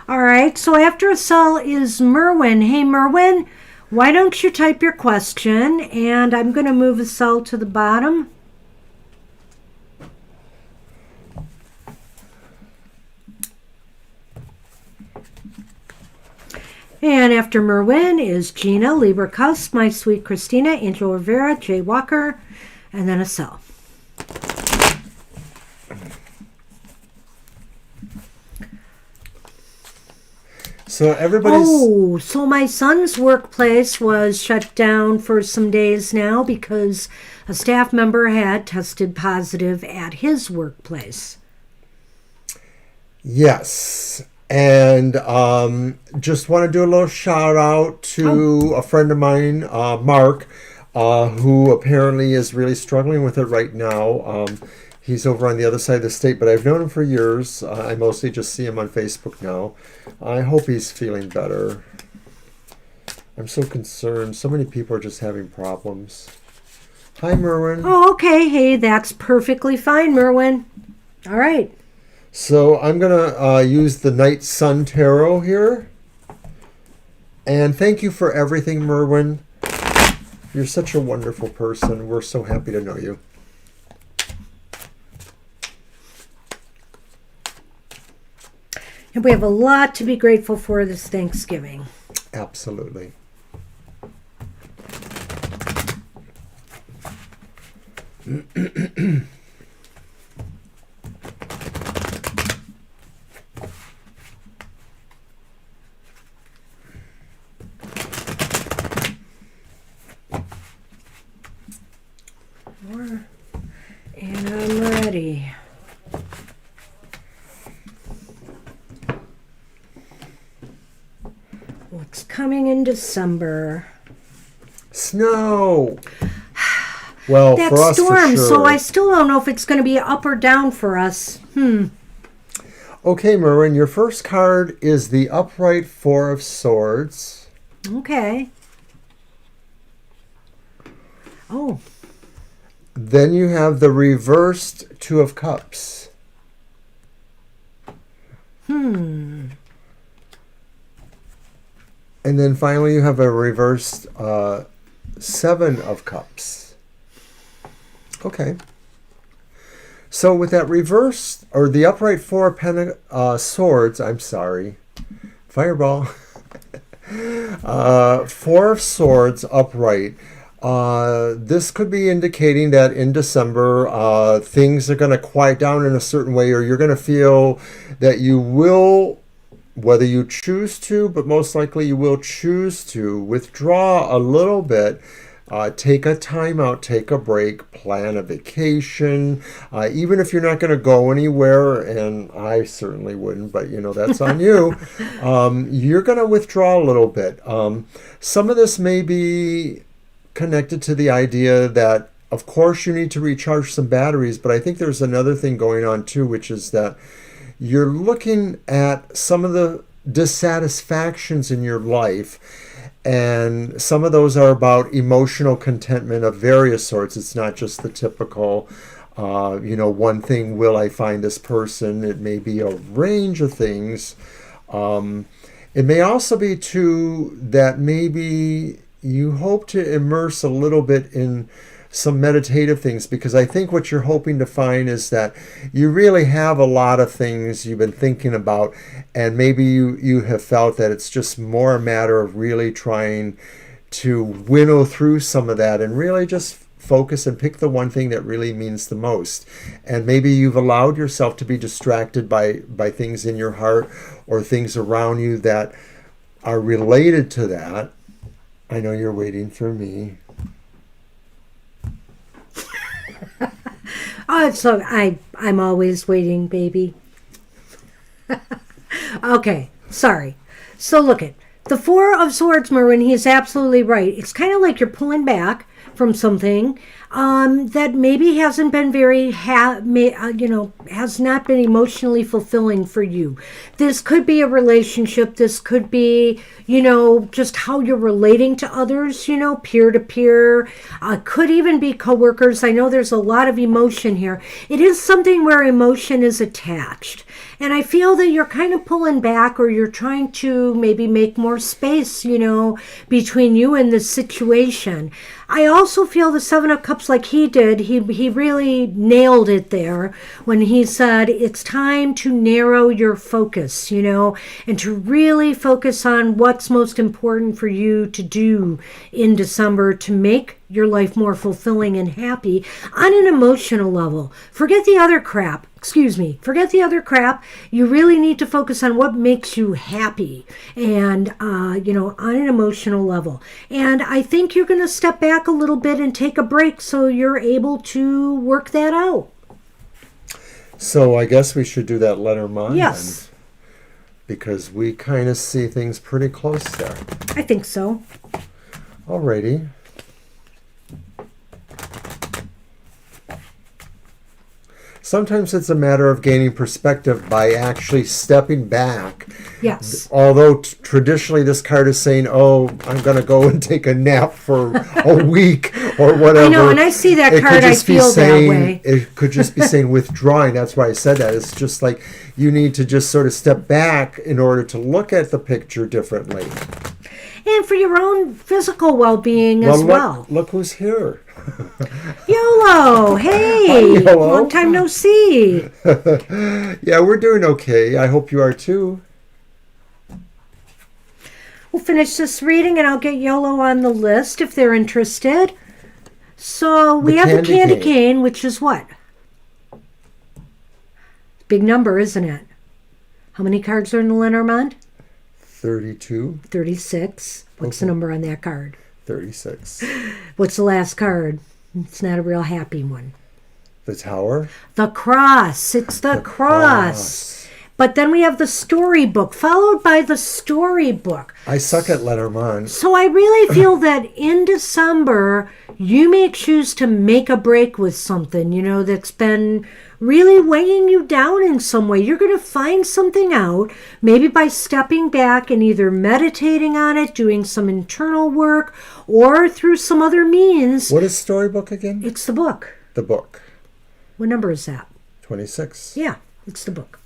All right, so after Estelle is Merwin. Hey, Merwin, why don't you type your question? And I'm going to move Estelle to the bottom. And after Merwin is Gina, Libra Cusp, My Sweet Christina, Angel Rivera, Jay Walker, and then Estelle. So everybody's... Oh, so my son's workplace was shut down for some days now because a staff member had tested positive at his workplace. Yes. And just want to do a little shout out to a friend of mine, Mark, who apparently is really struggling with it right now. He's over on the other side of the state, but I've known him for years. I mostly just see him on Facebook now. I hope he's feeling better. I'm so concerned. So many people are just having problems. Hi, Merwin. Oh, okay. Hey, that's perfectly fine, Merwin. All right. So I'm going to use the Night Sun Tarot here. And thank you for everything, Merwin. You're such a wonderful person. We're so happy to know you. And we have a lot to be grateful for this Thanksgiving. Absolutely. And I'm ready. What's coming in December? Snow. Well, that for us, storm, for sure. so I still don't know if it's going to be up or down for us. Okay, Merwin, your first card is the upright Four of Swords. Okay. Oh. Then you have the reversed Two of Cups. And then finally you have a reversed Seven of Cups. Okay. So with that reverse, or the upright Four of Swords, I'm sorry, Fireball. Four of Swords upright. This could be indicating that in December, things are going to quiet down in a certain way, or you're going to feel that you will, whether you choose to, but most likely you will choose to withdraw a little bit Take a time out, take a break, plan a vacation. Even if you're not going to go anywhere, and I certainly wouldn't, but that's on you. You're going to withdraw a little bit. Some of this may be connected to the idea that, of course, you need to recharge some batteries, but I think there's another thing going on too, which is that you're looking at some of the dissatisfactions in your life. And some of those are about emotional contentment of various sorts. It's not just the typical, one thing, will I find this person? It may be a range of things. It may also be, too, that maybe you hope to immerse a little bit in some meditative things, because I think what you're hoping to find is that you really have a lot of things you've been thinking about, and maybe you have felt that it's just more a matter of really trying to winnow through some of that and really just focus and pick the one thing that really means the most. And maybe you've allowed yourself to be distracted by things in your heart or things around you that are related to that. I know you're waiting for me. Oh, so I'm always waiting, baby. Okay, sorry. So look at the Four of Swords, Marin. He's absolutely right. It's kind of like you're pulling back from something that maybe hasn't been has not been emotionally fulfilling for you. This could be a relationship. This could be, just how you're relating to others, peer to peer. Could even be coworkers. I know there's a lot of emotion here. It is something where emotion is attached. And I feel that you're kind of pulling back, or you're trying to maybe make more space, between you and the situation. I also feel the Seven of Cups, like he did, he really nailed it there when he said it's time to narrow your focus, and to really focus on what's most important for you to do in December to make your life more fulfilling and happy on an emotional level. Forget the other crap. Forget the other crap. You really need to focus on what makes you happy and, on an emotional level. And I think you're going to step back a little bit and take a break so you're able to work that out. So I guess we should do that Lenormand. Yes. Because we kind of see things pretty close there. I think so. Alrighty. Sometimes it's a matter of gaining perspective by actually stepping back. Yes. Although traditionally this card is saying, oh, I'm going to go and take a nap for a week or whatever. I know, and I see that card, I feel that way. It could just be saying withdrawing. That's why I said that. It's just like you need to just sort of step back in order to look at the picture differently. And for your own physical well-being as well. Look who's here. YOLO! Hey! Hi, YOLO. Long time no see. Yeah, we're doing okay. I hope you are too. We'll finish this reading and I'll get YOLO on the list if they're interested. So we have the candy cane, which is what? Big number, isn't it? How many cards are in the Lenormand? 32. 36. What's the number on that card? 36. What's the last card? It's not a real happy one. The Tower? The Cross. It's the cross. But then we have the storybook, followed by the storybook. I suck at Lenormand. So I really feel that in December, you may choose to make a break with something, that's been really weighing you down in some way. You're going to find something out, maybe by stepping back and either meditating on it, doing some internal work, or through some other means. What is storybook again? It's the book. The book. What number is that? 26. Yeah, it's the book.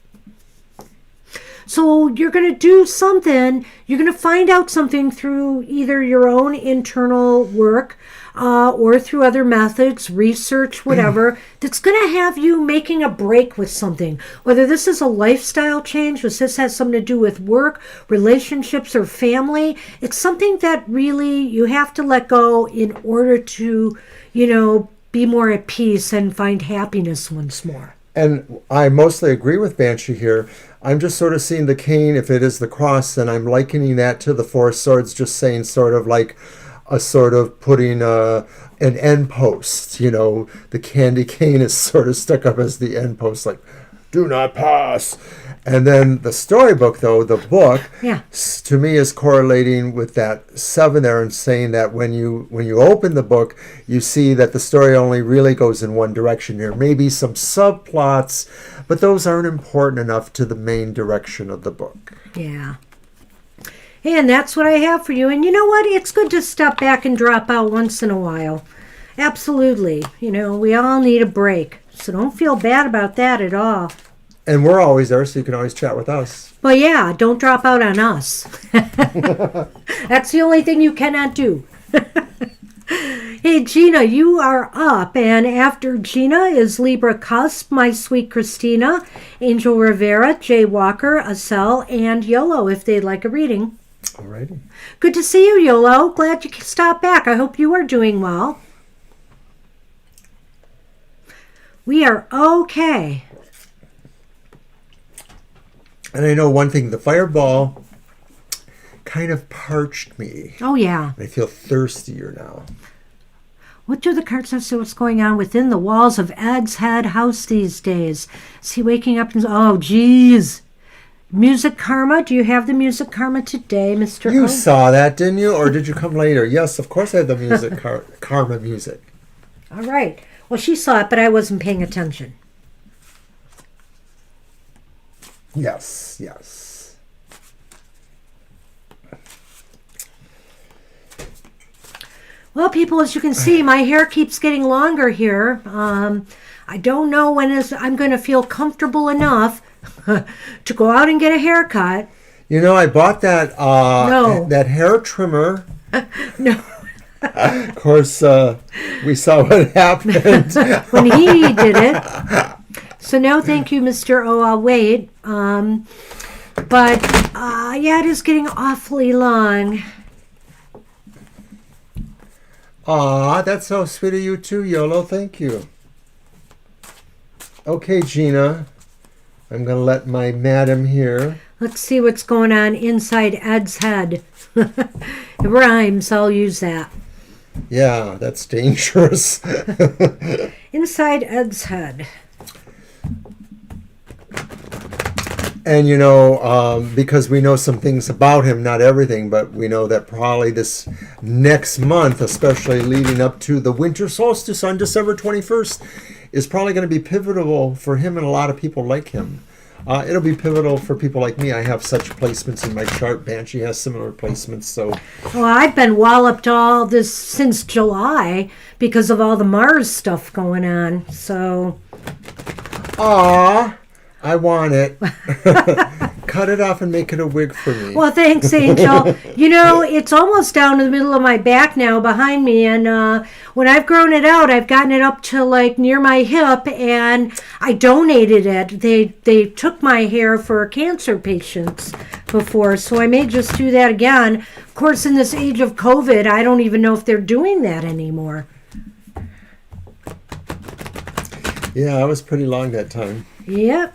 So you're going to do something, you're going to find out something through either your own internal work or through other methods, research, whatever, that's going to have you making a break with something. Whether this is a lifestyle change, or this has something to do with work, relationships, or family, it's something that really you have to let go in order to, be more at peace and find happiness once more. And I mostly agree with Banshee here. I'm just sort of seeing the cane, if it is the cross, and I'm likening that to the Four of Swords, just saying sort of like a sort of putting an end post. You know, the candy cane is sort of stuck up as the end post, like, do not pass. And then the storybook, though, the book, to me is correlating with that 7 there and saying that when you open the book, you see that the story only really goes in one direction. There may be some subplots, but those aren't important enough to the main direction of the book. Yeah. And that's what I have for you. And you know what? It's good to step back and drop out once in a while. Absolutely. You know, we all need a break. So don't feel bad about that at all. And we're always there, so you can always chat with us. But yeah, don't drop out on us. That's the only thing you cannot do. Hey, Gina, you are up. And after Gina is Libra Cusp, My Sweet Christina, Angel Rivera, Jay Walker, Acel, and Yolo, if they'd like a reading. Alrighty. Good to see you, Yolo. Glad you stopped back. I hope you are doing well. We are okay. And I know one thing, the fireball kind of parched me. Oh, yeah. I feel thirstier now. What do the cards have to say what's going on within the walls of Ed's head house these days? Is he waking up and... Oh, geez. Music karma. Do you have the music karma today, Mr. You O? saw that, didn't you? Or did you come later? Yes, of course I had the music, karma music. All right. Well, she saw it, but I wasn't paying attention. Yes, yes. Well, people, as you can see, my hair keeps getting longer here. I don't know when I'm going to feel comfortable enough to go out and get a haircut. You know, I bought that that hair trimmer. No. Of course, we saw what happened when he did it. So no, thank you, Mr. O. I'll wait. But yeah, it is getting awfully long. Aw, that's so sweet of you too, Yolo. Thank you. Okay, Gina. I'm going to let my madam here. Let's see what's going on inside Ed's head. It rhymes. I'll use that. Yeah, that's dangerous. Inside Ed's head. And, you know, because we know some things about him, not everything, but we know that probably this next month, especially leading up to the winter solstice on December 21st, is probably going to be pivotal for him and a lot of people like him. It'll be pivotal for people like me. I have such placements in my chart. Banshee has similar placements, so... Well, I've been walloped all this since July because of all the Mars stuff going on, so... Aw, I want it. Cut it off and make it a wig for me. Well, thanks, Angel. You know, it's almost down to the middle of my back now behind me, and when I've grown it out, I've gotten it up to like near my hip, and I donated it. They took my hair for cancer patients before, so I may just do that again. Of course, in this age of COVID, I don't even know if they're doing that anymore. Yeah, I was pretty long that time. Yep.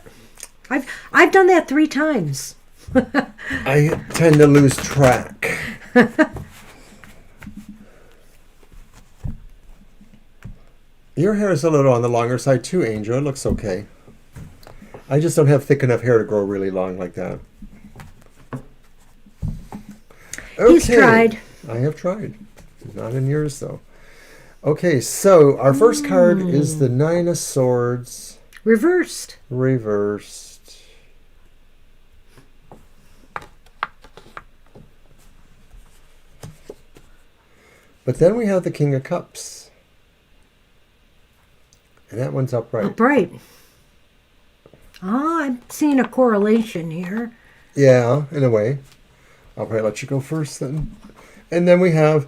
I've done that 3 times. I tend to lose track. Your hair is a little on the longer side too, Angel. It looks okay. I just don't have thick enough hair to grow really long like that. Okay. He's tried. I have tried. Not in yours, though. Okay, so our first card is the 9 of Swords. Reversed. Reversed. But then we have the King of Cups. And that one's upright. Upright. I'm seeing a correlation here. Yeah, in a way. I'll probably let you go first then. And then we have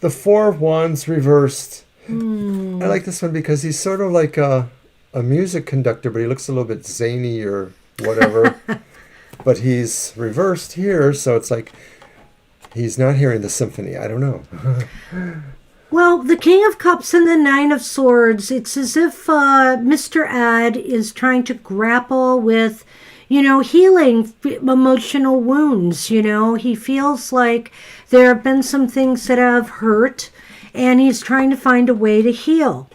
the 4 of Wands reversed. I like this one because he's sort of like a music conductor, but he looks a little bit zany or whatever. But he's reversed here, so it's like he's not hearing the symphony. I don't know. Well, the King of Cups and the 9 of Swords, it's as if Mr. Ed is trying to grapple with, healing emotional wounds. He feels like there have been some things that have hurt, and he's trying to find a way to heal.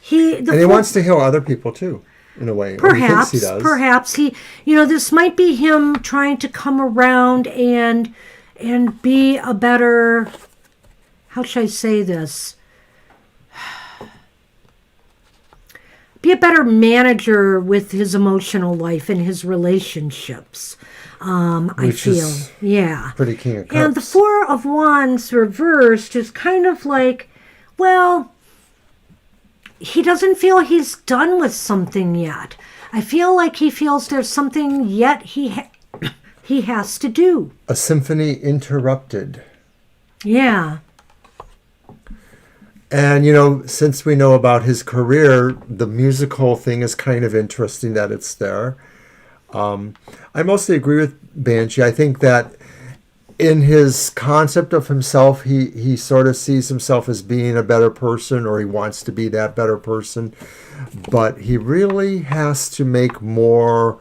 He wants to heal other people too, in a way. Perhaps, he thinks he does. Perhaps this might be him trying to come around and be a better, how should I say this? Be a better manager with his emotional life and his relationships. I feel, yeah. Pretty King of Cups. And the Four of Wands reversed is kind of like, well, he doesn't feel he's done with something yet. I feel like he feels there's something yet he has to do. A symphony interrupted. Yeah. And, since we know about his career, the musical thing is kind of interesting that it's there. I mostly agree with Banshee. I think that in his concept of himself, he sort of sees himself as being a better person, or he wants to be that better person. But he really has to make more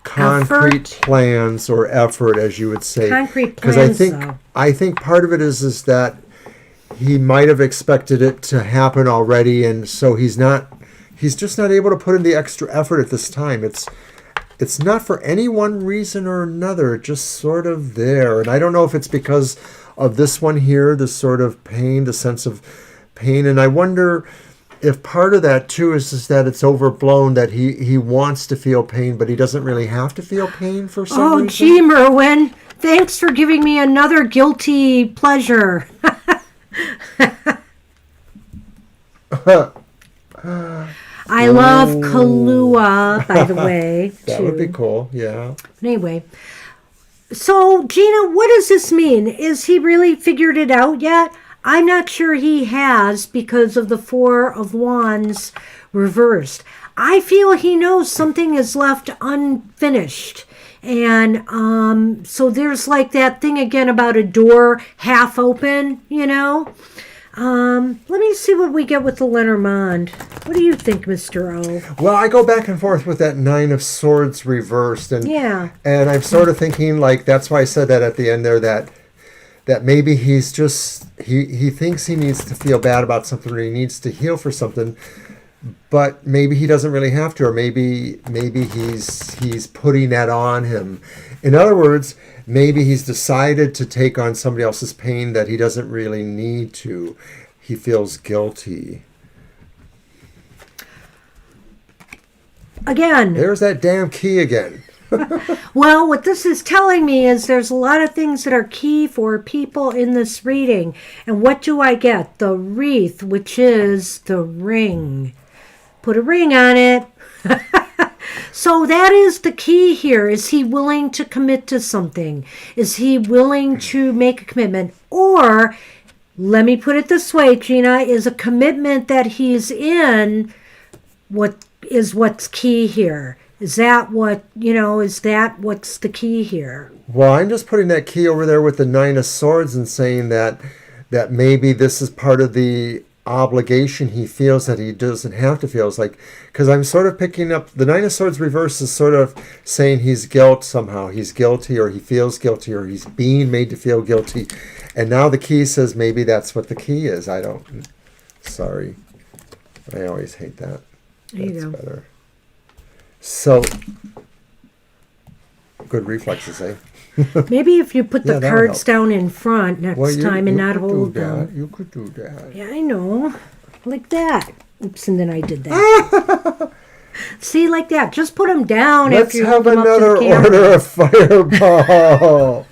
concrete plans or effort, as you would say. Concrete plans, because I think part of it is that he might have expected it to happen already, and so he's just not able to put in the extra effort at this time. It's not for any one reason or another, just sort of there. And I don't know if it's because of this one here, this sort of pain, the sense of pain. And I wonder if part of that too is that it's overblown, that he wants to feel pain, but he doesn't really have to feel pain for some reason. Oh, gee, Merwin, thanks for giving me another guilty pleasure. I love Kahlua, by the way. That would be cool, yeah. Anyway, so Gina, what does this mean? Is he really figured it out yet? I'm not sure he has, because of the Four of Wands reversed. I feel he knows something is left unfinished. And so there's like that thing again about a door half open, Let me see what we get with the Lenormand. What do you think, Mr. O? Well, I go back and forth with that Nine of Swords reversed. And I'm sort of thinking, like, that's why I said that at the end there, that maybe he's just, he thinks he needs to feel bad about something, or he needs to heal for something, but maybe he doesn't really have to, or maybe he's putting that on him. In other words, maybe he's decided to take on somebody else's pain that he doesn't really need to. He feels guilty. Again. There's that damn key again. Well, what this is telling me is there's a lot of things that are key for people in this reading. And what do I get? The wreath, which is the ring. Put a ring on it. So that is the key here. Is he willing to commit to something? Is he willing to make a commitment? Or, let me put it this way, Gina, is a commitment that he's in what's key here? Is that what's the key here? Well, I'm just putting that key over there with the Nine of Swords and saying that maybe this is part of the obligation he feels that he doesn't have to feel. It's like, because I'm sort of picking up the Nine of Swords reverse is sort of saying he's guilt somehow. He's guilty, or he feels guilty, or he's being made to feel guilty. And now the key says maybe that's what the key is. Sorry. I always hate that. That's better. So, good reflexes, eh? Maybe if you put the cards down in front next time and not hold them. You could do that. Yeah, I know. Like that. Oops, and then I did that. See, like that. Just put them down. Let's have them another order of fireball.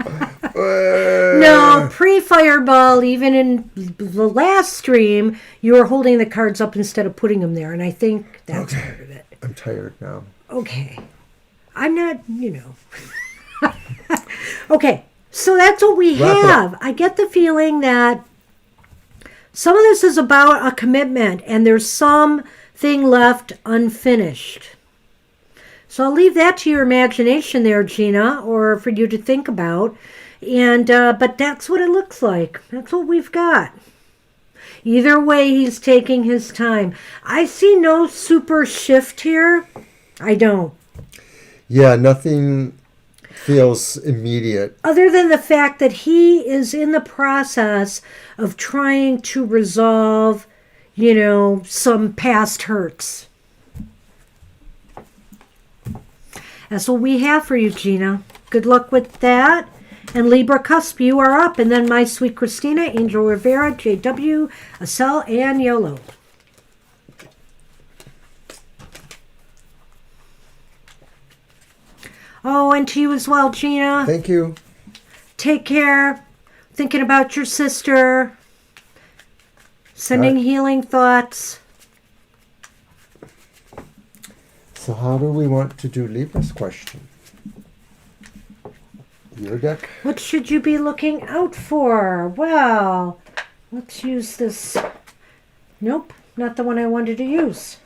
No, pre-fireball, even in the last stream, you were holding the cards up instead of putting them there. And I think that's part of it. I'm tired now. Okay. I'm not, Okay, so that's what we have. I get the feeling that some of this is about a commitment, and there's something left unfinished. So I'll leave that to your imagination there, Gina, or for you to think about. And but that's what it looks like. That's what we've got. Either way, he's taking his time. I see no super shift here. I don't. Yeah, nothing feels immediate. Other than the fact that he is in the process of trying to resolve, some past hurts. That's what we have for you, Gina. Good luck with that. And Libra Cusp, you are up. And then my sweet Christina, Angel Rivera, JW, Acel, and YOLO. Oh, and to you as well, Gina. Thank you. Take care. Thinking about your sister. Sending healing thoughts. So how do we want to do Libra's question? Your deck? What should you be looking out for? Well, let's use this. Nope, not the one I wanted to use.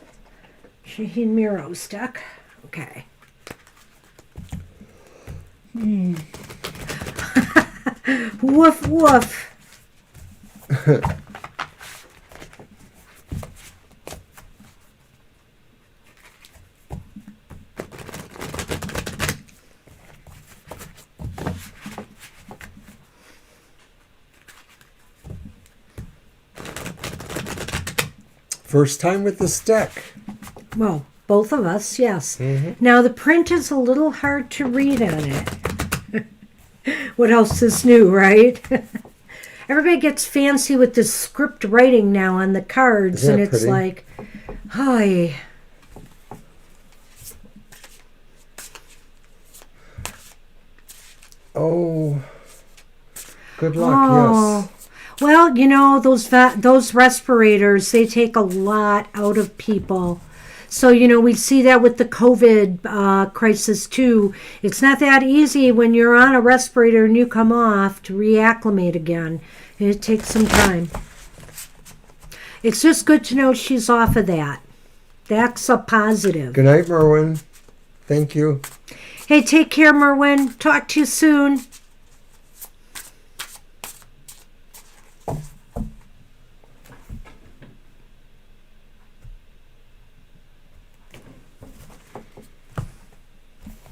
Shaheen Miro's deck. Okay. Woof, woof. First time with this deck. Well, both of us, yes. Mm-hmm. Now, the print is a little hard to read on it. What else is new, right? Everybody gets fancy with this script writing now on the cards, Isn't and that it's pretty? like, hi. Oh, good luck, Oh. yes. Well, those respirators, they take a lot out of people. So, we see that with the COVID crisis, too. It's not that easy when you're on a respirator and you come off to reacclimate again. It takes some time. It's just good to know she's off of that. That's a positive. Good night, Merwin. Thank you. Hey, take care, Merwin. Talk to you soon.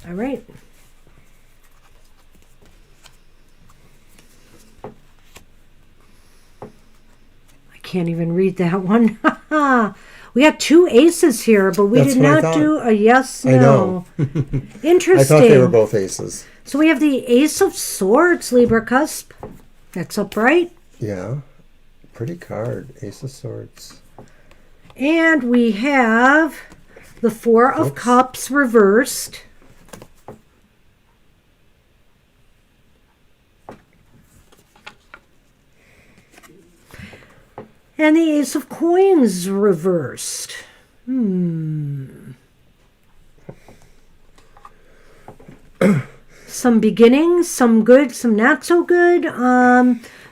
All right. I can't even read that one. We got two aces here, but we That's did what I not thought. do a yes, no. I know. Interesting. I thought they were both aces. So we have the Ace of Swords, Libra Cusp. That's upright. Yeah. Pretty card. Ace of Swords. And we have the Four of Oops. Cups reversed. And the Ace of Coins reversed. Some beginnings, some good, some not so good.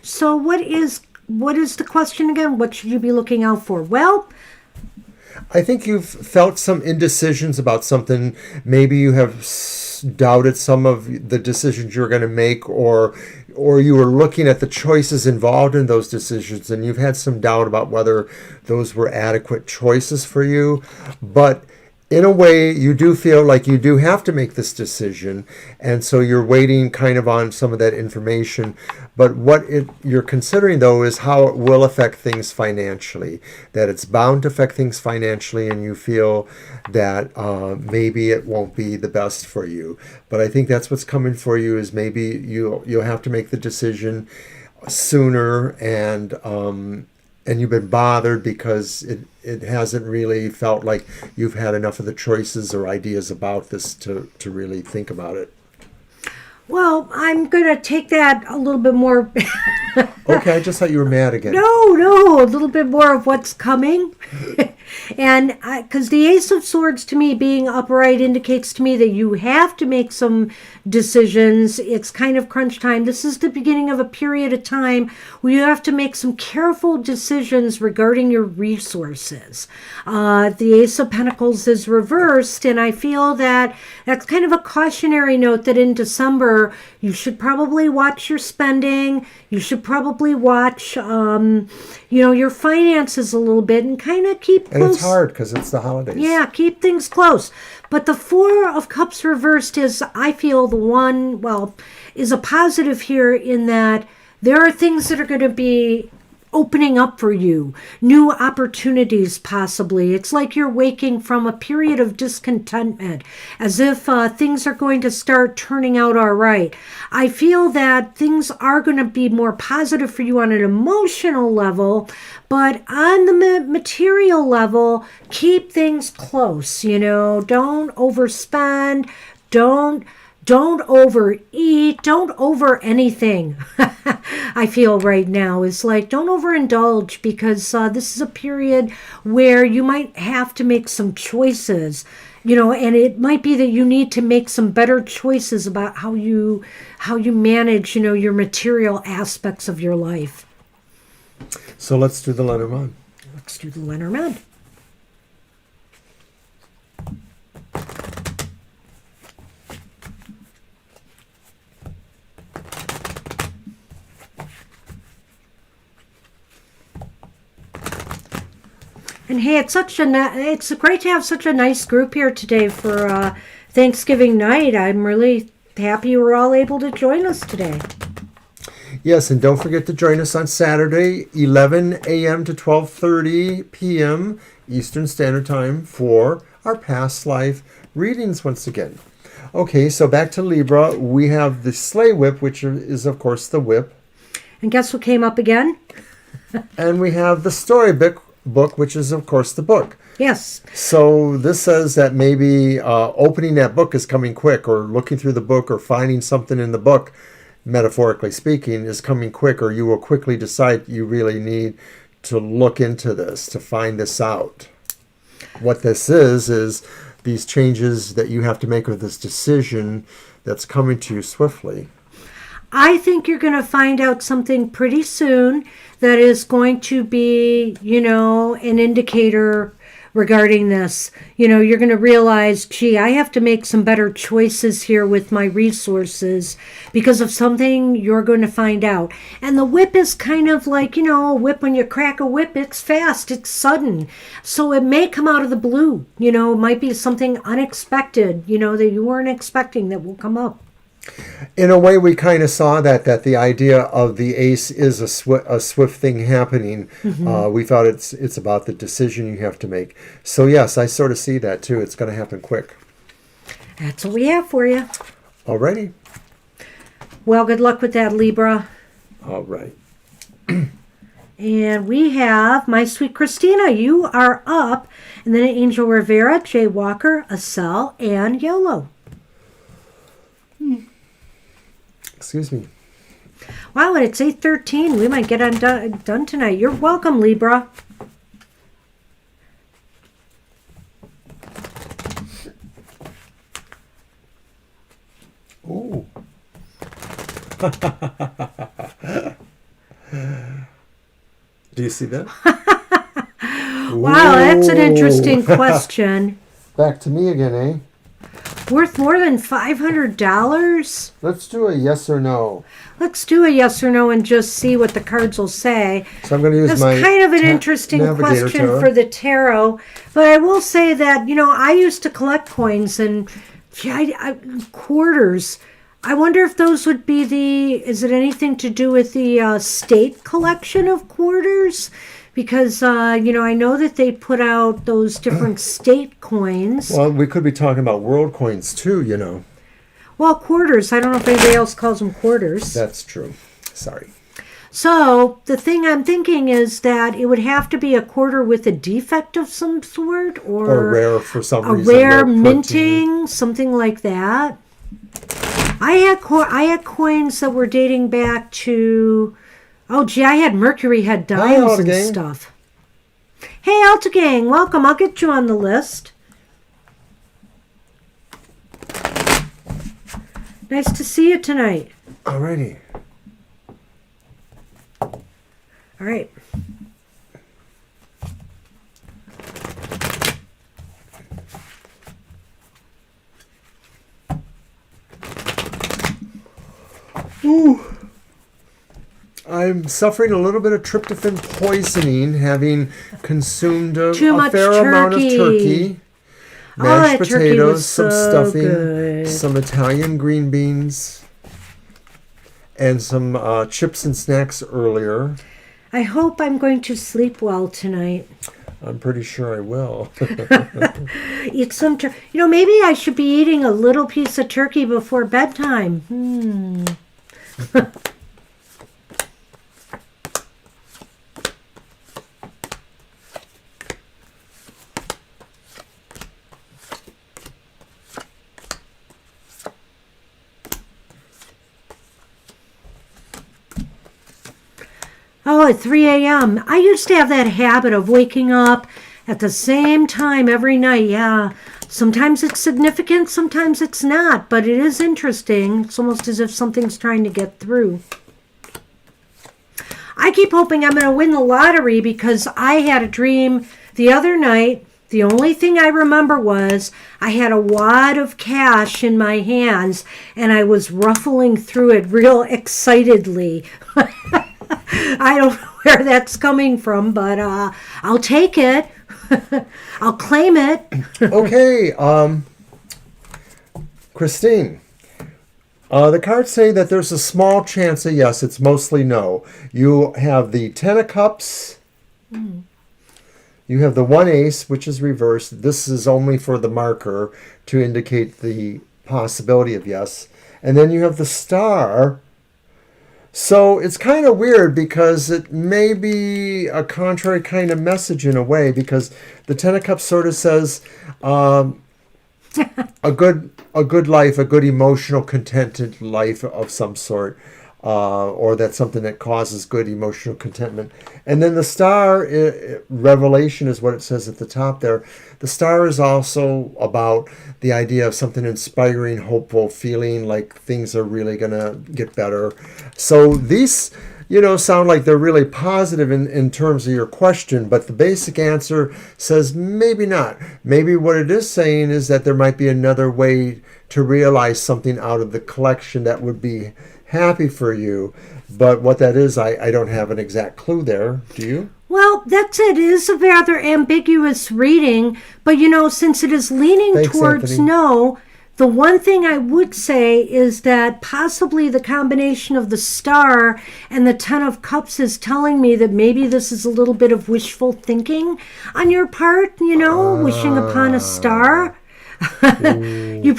So what is the question again? What should you be looking out for? Well, I think you've felt some indecisions about something. Maybe you have doubted some of the decisions you're going to make, or you were looking at the choices involved in those decisions, and you've had some doubt about whether those were adequate choices for you. But in a way, you do feel like you do have to make this decision, and so you're waiting kind of on some of that information. But what you're considering, though, is how it will affect things financially, that it's bound to affect things financially, and you feel that maybe it won't be the best for you. But I think that's what's coming for you, is maybe you'll have to make the decision sooner, and you've been bothered because it hasn't really felt like you've had enough of the choices or ideas about this to really think about it. well, I'm going to take that a little bit more. Okay, I just thought you were mad again. No, a little bit more of what's coming. And because the Ace of Swords to me being upright indicates to me that you have to make some decisions. It's kind of crunch time. This is the beginning of a period of time where you have to make some careful decisions regarding your resources. The Ace of Pentacles is reversed, and I feel that that's kind of a cautionary note that in December you should probably watch your spending. You should probably watch, your finances a little bit and kind of keep close. And it's hard because it's the holidays. Yeah, keep things close. But the Four of Cups reversed is, I feel, is a positive here in that there are things that are going to be opening up for you, new opportunities possibly. It's like you're waking from a period of discontentment, as if things are going to start turning out all right. I feel that things are going to be more positive for you on an emotional level, but on the material level, keep things close, don't overspend, don't overeat, don't over anything. I feel right now is like, don't overindulge, because this is a period where you might have to make some choices, and it might be that you need to make some better choices about how you manage, your material aspects of your life. So let's do the Lenormand. Let's do the Lenormand. And hey, it's great to have such a nice group here today for Thanksgiving night. I'm really happy you were all able to join us today. Yes, and don't forget to join us on Saturday, 11 a.m. to 12:30 p.m. Eastern Standard Time for our past life readings once again. Okay, so back to Libra. We have the Sleigh Whip, which is, of course, the whip. And guess what came up again? And we have the Storybook, which is, of course, the book. Yes. So this says that maybe opening that book is coming quick, or looking through the book, or finding something in the book, metaphorically speaking, is coming quick, or you will quickly decide you really need to look into this, to find this out. What this is these changes that you have to make with this decision that's coming to you swiftly. I think you're going to find out something pretty soon that is going to be, an indicator regarding this. You're going to realize, gee, I have to make some better choices here with my resources because of something you're going to find out. And the whip is kind of like, a whip. When you crack a whip, it's fast, it's sudden. So it may come out of the blue. It might be something unexpected, that you weren't expecting that will come up. In a way, we kind of saw that the idea of the ace is a swift thing happening. Mm-hmm. We thought it's about the decision you have to make. So yes, I sort of see that too. It's going to happen quick. That's what we have for you. Alrighty. Well, good luck with that, Libra. All right. And we have My Sweet Christina. You are up. And then Angel Rivera, Jay Walker, Acel, and YOLO. Excuse me. Wow, and it's 8:13. We might get done tonight. You're welcome, Libra. Ooh. Do you see that? Wow, that's an interesting question. Back to me again, eh? Worth more than $500? Let's do a yes or no. Let's do a yes or no and just see what the cards will say. So I'm going to use That's my kind of an interesting question tarot. for the tarot. But I will say that, I used to collect coins and quarters. I wonder if those would be is it anything to do with the state collection of quarters? Because, I know that they put out those different state coins. Well, we could be talking about world coins too, Well, quarters. I don't know if anybody else calls them quarters. That's true. Sorry. So the thing I'm thinking is that it would have to be a quarter with a defect of some sort, or rare for some a reason. rare minting, something like that. I had coins that were dating back to... Oh, gee, I had Mercury had dimes and stuff. Hey, Alta Gang, welcome. I'll get you on the list. Nice to see you tonight. Alrighty. All right. Ooh. I'm suffering a little bit of tryptophan poisoning, having consumed a fair amount of turkey. Mashed potatoes, some stuffing, good. some Italian green beans, and some chips and snacks earlier. I hope I'm going to sleep well tonight. I'm pretty sure I will. Eat some maybe I should be eating a little piece of turkey before bedtime. Oh, at 3 a.m. I used to have that habit of waking up at the same time every night. Yeah, sometimes it's significant, sometimes it's not, but it is interesting. It's almost as if something's trying to get through. I keep hoping I'm going to win the lottery because I had a dream the other night. The only thing I remember was I had a wad of cash in my hands and I was ruffling through it real excitedly. I don't know where that's coming from, but I'll take it. I'll claim it. Okay, Christine. The cards say that there's a small chance of yes. It's mostly no. You have the Ten of Cups. You have the one ace, which is reversed. This is only for the marker to indicate the possibility of yes. And then you have the star. So it's kind of weird because it may be a contrary kind of message in a way, because the Ten of Cups sort of says a good life, a good emotional, contented life of some sort, or that's something that causes good emotional contentment. And then the star, revelation is what it says at the top there. The star is also about the idea of something inspiring, hopeful, feeling like things are really going to get better. So these, sound like they're really positive in terms of your question, but the basic answer says maybe not. Maybe what it is saying is that there might be another way to realize something out of the collection that would be happy for you. But what that is, I don't have an exact clue there. Do you? Well, that's it. It is a rather ambiguous reading, but since it is leaning towards Anthony. no, the one thing I would say is that possibly the combination of the star and the Ten of Cups is telling me that maybe this is a little bit of wishful thinking on your part, wishing upon a star. You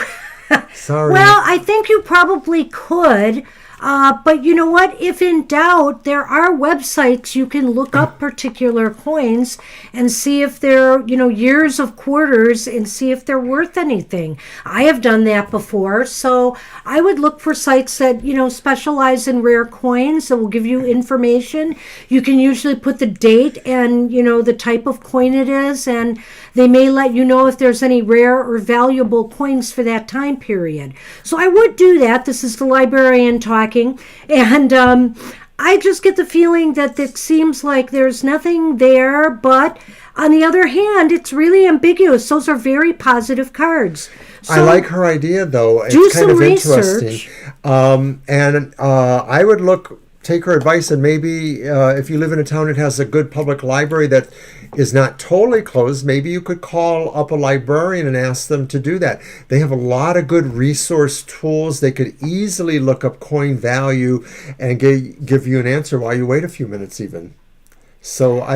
Sorry. Well, I think you probably could. But you know what? If in doubt, there are websites you can look up particular coins and see if they're, years of quarters and see if they're worth anything. I have done that before. So I would look for sites that, specialize in rare coins that will give you information. You can usually put the date and, the type of coin it is, and they may let you know if there's any rare or valuable coins for that time period. So I would do that. This is the librarian talking. And I just get the feeling that it seems like there's nothing there, but on the other hand, it's really ambiguous. Those are very positive cards. So I like her idea, though. It's do kind some of research. Interesting. I would take her advice, and maybe if you live in a town that has a good public library that is not totally closed, maybe you could call up a librarian and ask them to do that. They have a lot of good resource tools. They could easily look up coin value and give you an answer while you wait a few minutes even. So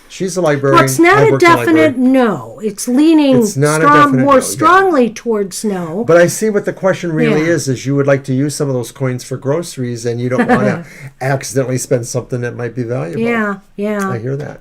she's a librarian. Well, it's not a definite no. It's leaning strongly towards no. But I see what the question really is you would like to use some of those coins for groceries and you don't want to accidentally spend something that might be valuable. Yeah. I hear that.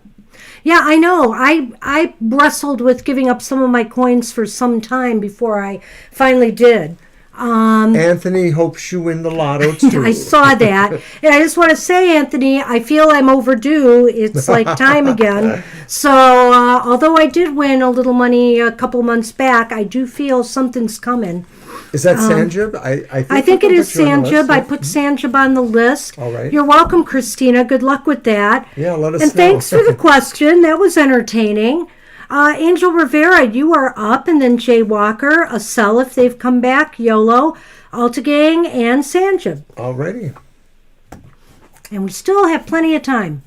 Yeah, I know. I wrestled with giving up some of my coins for some time before I finally did. Anthony hopes you win the lotto too. I saw that. And I just want to say, Anthony, I feel I'm overdue. It's like time again. So although I did win a little money a couple months back, I do feel something's coming. Is that Sanjib? I think it is put you on the Sanjib. list. I put Sanjib on the list. All right. You're welcome, Christina. Good luck with that. Yeah, let us And know. thanks for the question. That was entertaining. Angel Rivera, you are up. And then Jay Walker, Acel, if they've come back, YOLO, Alta Gang, and Sanjib. Alrighty. And we still have plenty of time.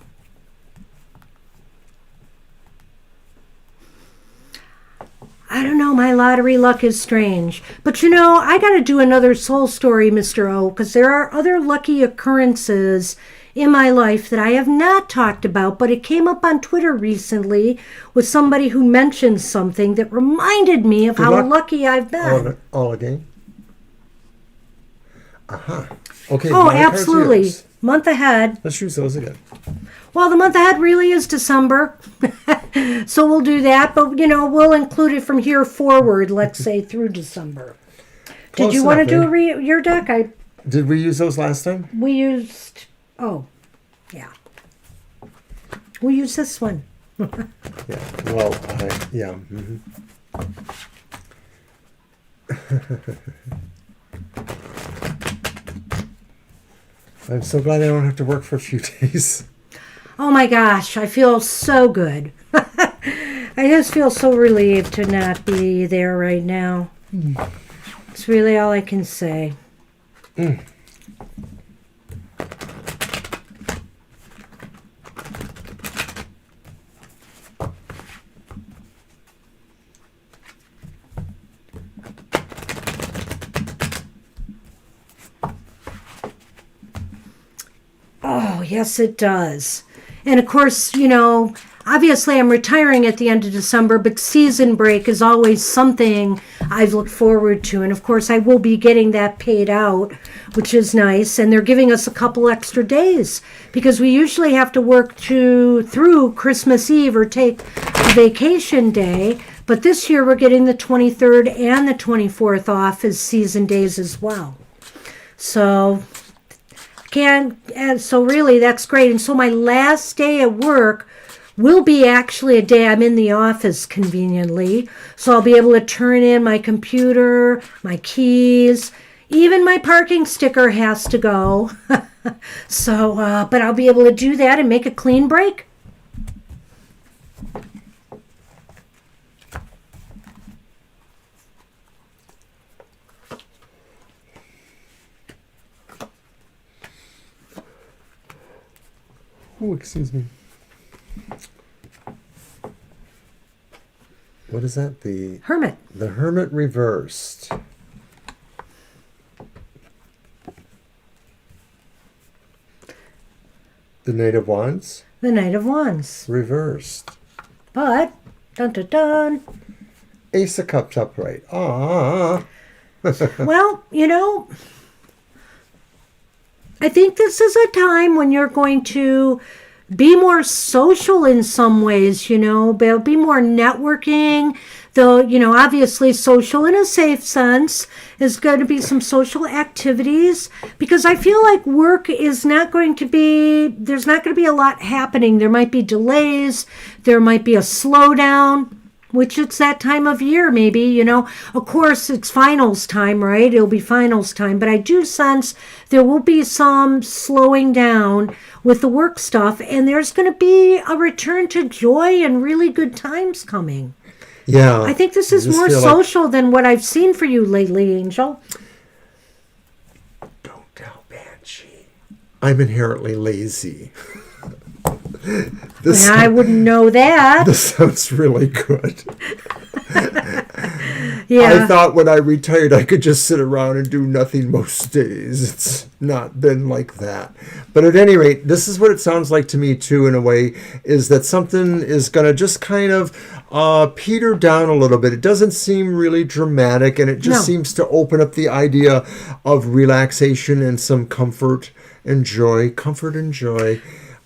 I don't know, my lottery luck is strange. But you know, I got to do another soul story, Mr. O, because there are other lucky occurrences in my life that I have not talked about, but it came up on Twitter recently with somebody who mentioned something that reminded me of Good how luck. lucky I've been. All again. Okay. Oh, my card's absolutely. yours. Month ahead. Let's use those again. Well, the month ahead really is December. So we'll do that, but you know, we'll include it from here forward, let's say through December. Did Close you want to enough, do your deck? Did we use those last time? We used, oh, yeah. We used this one. Yeah. Well, yeah. I'm so glad I don't have to work for a few days. Oh my gosh, I feel so good. I just feel so relieved to not be there right now. It's really all I can say. Oh, yes, it does. And of course, you know, obviously I'm retiring at the end of December, but season break is always something I've looked forward to. And of course, I will be getting that paid out, which is nice. And they're giving us a couple extra days because we usually have to work through Christmas Eve or take a vacation day. But this year we're getting the 23rd and the 24th off as season days as well. So really that's great. And so my last day at work will be actually a day I'm in the office conveniently. So I'll be able to turn in my computer, my keys, even my parking sticker has to go. So, but I'll be able to do that and make a clean break. Oh, excuse me. What is that? The Hermit. The Hermit reversed. The Knight of Wands The Knight of Wands. reversed. But, dun dun dun. Ace of Cups upright. Ah. Well, you know, I think this is a time when you're going to be more social in some ways, you know, there'll be more networking, though, you know, obviously social in a safe sense is going to be some social activities because I feel like work is not going to be, there's not going to be a lot happening. There might be delays, there might be a slowdown, which it's that time of year maybe, you know. Of course, it's finals time, right? It'll be finals time. But I do sense there will be some slowing down with the work stuff. And there's going to be a return to joy and really good times coming. Yeah. I think this is just more feel like- social than what I've seen for you lately, Angel. Don't tell Banshee. I'm inherently lazy. This, I wouldn't know that. this sounds really good. Yeah. I thought when I retired I could just sit around and do nothing most days. It's not been like that. But at any rate, this is what it sounds like to me too, in a way, is that something is going to just kind of peter down a little bit. It doesn't seem really dramatic, and it just seems to open up the idea of relaxation and some comfort and joy.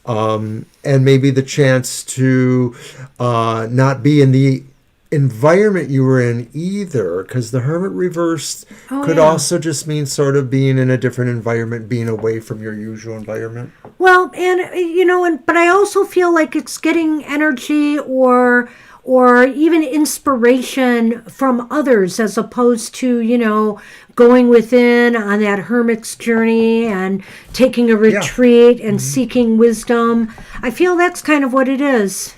And maybe the chance to not be in the environment you were in either, because the Hermit reversed could also just mean sort of being in a different environment, being away from your usual environment. Well, and you know, but I also feel like it's getting energy or or even inspiration from others, as opposed to, going within on that hermit's journey and taking a retreat and seeking wisdom. I feel that's kind of what it is.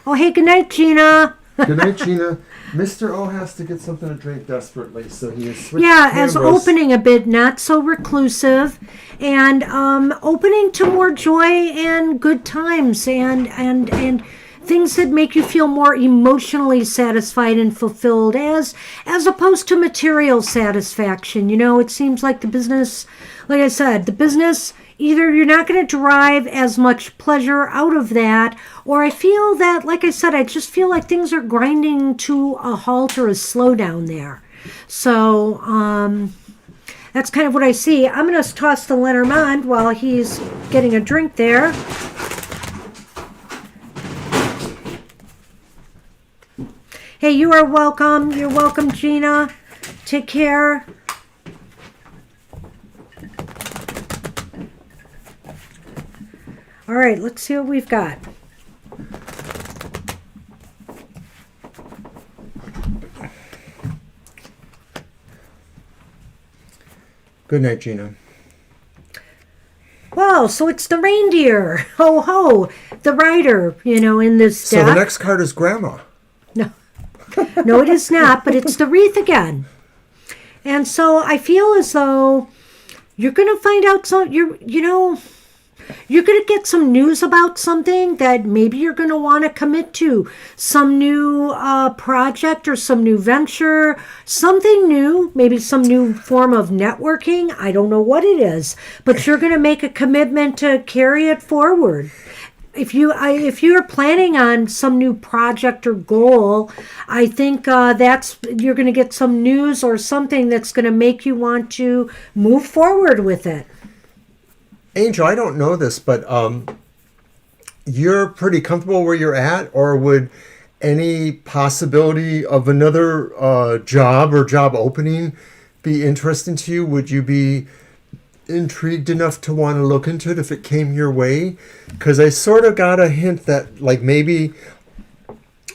Oh, hey, good night, Gina. Good night, Gina. Mr. O has to get something to drink desperately, so he has switched as opening a bit, not so reclusive, and opening to more joy and good times and things that make you feel more emotionally satisfied and fulfilled as opposed to material satisfaction. It seems like the business, like I said, either you're not going to derive as much pleasure out of that, or I feel that, like I said, I just feel like things are grinding to a halt or a slowdown there. So that's kind of what I see. I'm going to toss the Lenormand while he's getting a drink there. Hey, you are welcome. You're welcome, Gina. Take care. All right, let's see what we've got. Good night, Gina. Well, so it's the reindeer. Ho, ho. The rider, in this deck. So the next card is Grandma. No. No, it is not, but it's the wreath again. And so I feel as though you're going to find out you're going to get some news about something that maybe you're going to want to commit to. Some new project or some new venture, something new, maybe some new form of networking. I don't know what it is, but you're going to make a commitment to carry it forward. If you're planning on some new project or goal, I think you're going to get some news or something that's going to make you want to move forward with it. Angel, I don't know this, but you're pretty comfortable where you're at, or would any possibility of another job or job opening be interesting to you? Would you be intrigued enough to want to look into it if it came your way? Because I sort of got a hint that maybe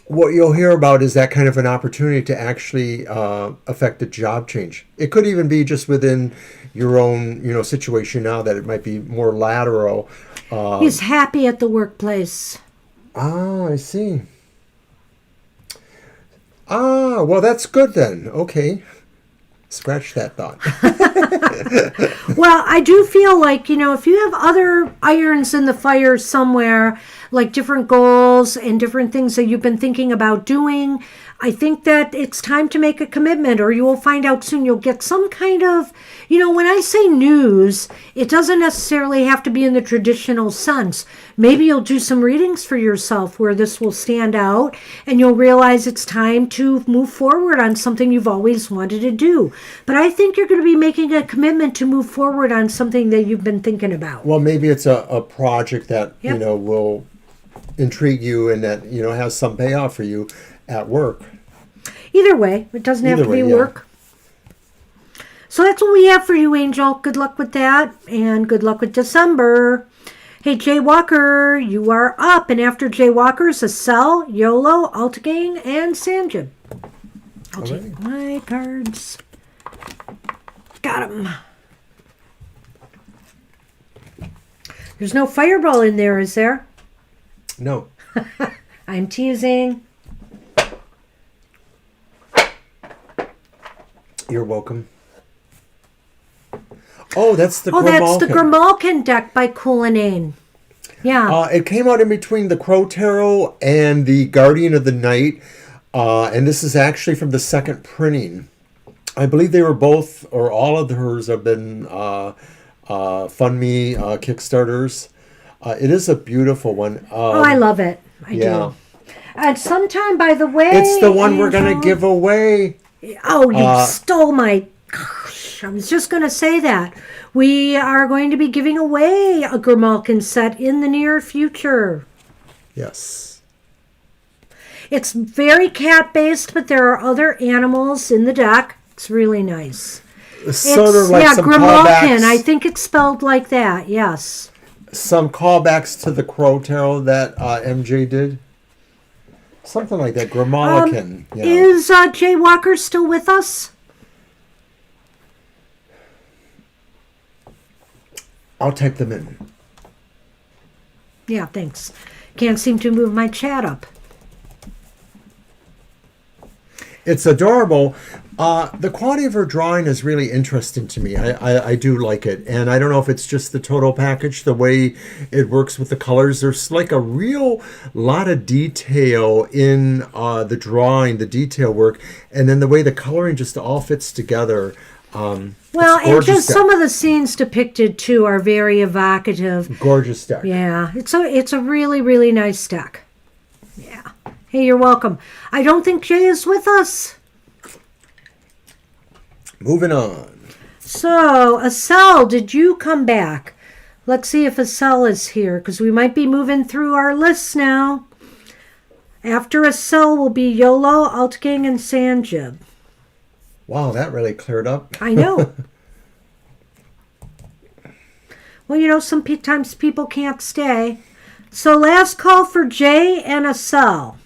what you'll hear about is that kind of an opportunity to actually affect a job change. It could even be just within your own situation now, that it might be more lateral. He's happy at the workplace. I see. Well, that's good then. Okay. Scratch that thought. Well, I do feel like, if you have other irons in the fire somewhere, like different goals and different things that you've been thinking about doing, I think that it's time to make a commitment, or you will find out soon. You'll get some kind of, when I say news, it doesn't necessarily have to be in the traditional sense. Maybe you'll do some readings for yourself where this will stand out, and you'll realize it's time to move forward on something you've always wanted to do. But I think you're going to be making a commitment to move forward on something that you've been thinking about. Well, maybe it's a project that, will intrigue you and that, has some payoff for you at work. Either way, it doesn't have to be work. So that's what we have for you, Angel. Good luck with that, and good luck with December. Hey, Jay Walker, you are up. And after Jay Walker is Acel, YOLO, Altagang, and Sanjib. I'll take my cards. Got them. There's no fireball in there, is there? No. I'm teasing. You're welcome. Oh, that's the Grimalkin. That's the Grimalkin deck by Cullinane. Yeah. It came out in between the Crow Tarot and the Guardian of the Night. And this is actually from the second printing. I believe they were both, or all of hers have been FundMe Kickstarters. It is a beautiful one. I love it. I do. And sometime, by the way... It's the one we're going to give away. Oh, you stole my... Gosh, I was just going to say that. We are going to be giving away a Grimalkin set in the near future. Yes. It's very cat-based, but there are other animals in the deck. It's really nice. Sort of like some Grimalkin. callbacks. I think it's spelled like that, yes. Some callbacks to the Crow Tarot that MJ did. Something like that. Grimalican. Yeah. Is Jay Walker still with us? I'll type them in. Yeah, thanks. Can't seem to move my chat up. It's adorable. The quality of her drawing is really interesting to me. I do like it. And I don't know if it's just the total package, the way it works with the colors. There's like a real lot of detail in the drawing, the detail work, and then the way the coloring just all fits together. Well, and just some of the scenes depicted, too, are very evocative. Gorgeous deck. Yeah, it's a really, really nice deck. Yeah. Hey, you're welcome. I don't think Jay is with us. Moving on. So, Asel, did you come back? Let's see if Asel is here, because we might be moving through our lists now. After Asel will be Yolo, Altgang, and Sanjib. Wow, that really cleared up. I know. Well, sometimes people can't stay. So last call for Jay and Asel.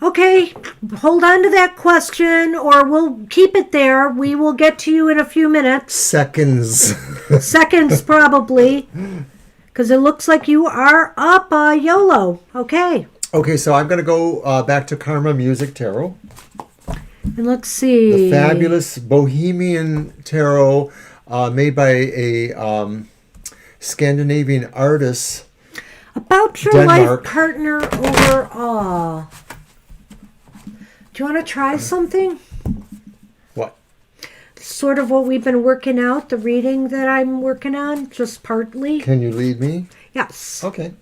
Okay, hold on to that question, or we'll keep it there. We will get to you in a few minutes. Seconds. Seconds, probably. Because it looks like you are up, YOLO. Okay. Okay, so I'm going to go back to Karma Music Tarot. And let's see. The fabulous Bohemian Tarot made by a Scandinavian artist. About your Denmark. life partner overall. Do you want to try something? What? Sort of what we've been working out, the reading that I'm working on, just partly. Can you lead me? Yes. Okay.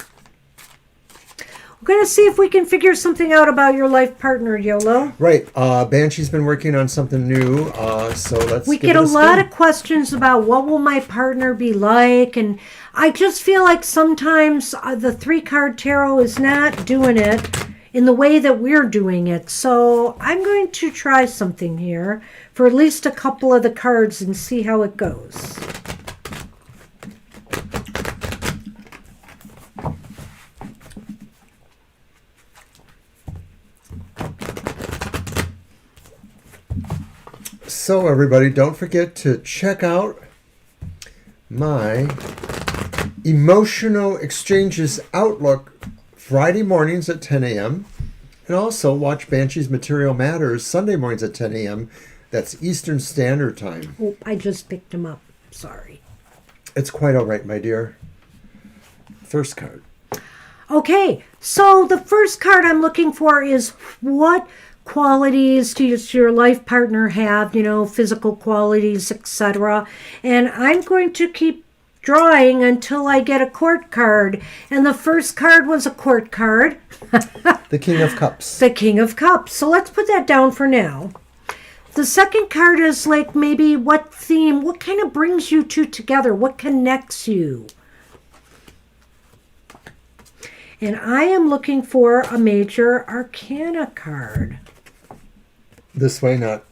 We're going to see if we can figure something out about your life partner, YOLO. Right. Banshee's been working on something new, so let's We give get it a spin. lot of questions about what will my partner be like, and I just feel like sometimes the 3-card tarot is not doing it in the way that we're doing it. So I'm going to try something here for at least a couple of the cards and see how it goes. So everybody, don't forget to check out my Emotional Exchanges Outlook Friday mornings at 10 a.m. And also watch Banshee's Material Matters Sunday mornings at 10 a.m. That's Eastern Standard Time. Oh, I just picked him up. Sorry. It's quite all right, my dear. First card. Okay, so the first card I'm looking for is what qualities does your life partner have, physical qualities, etc. And I'm going to keep drawing until I get a court card. And the first card was a court card. The King of Cups. The King of Cups. So let's put that down for now. The second card is like maybe what theme, what kind of brings you two together? What connects you? And I am looking for a major arcana card. This way, not.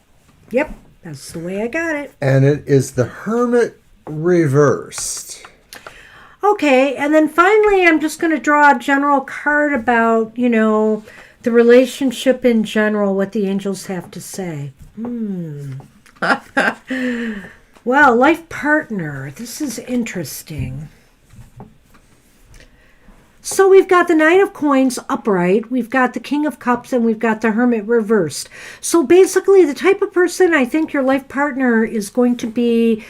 Yep, that's the way I got it. And it is the Hermit reversed. Okay, and then finally I'm just going to draw a general card about, the relationship in general, what the angels have to say. Well, life partner, this is interesting. So we've got the Nine of Coins upright, we've got the King of Cups, and we've got the Hermit reversed. So basically the type of person I think your life partner is going to be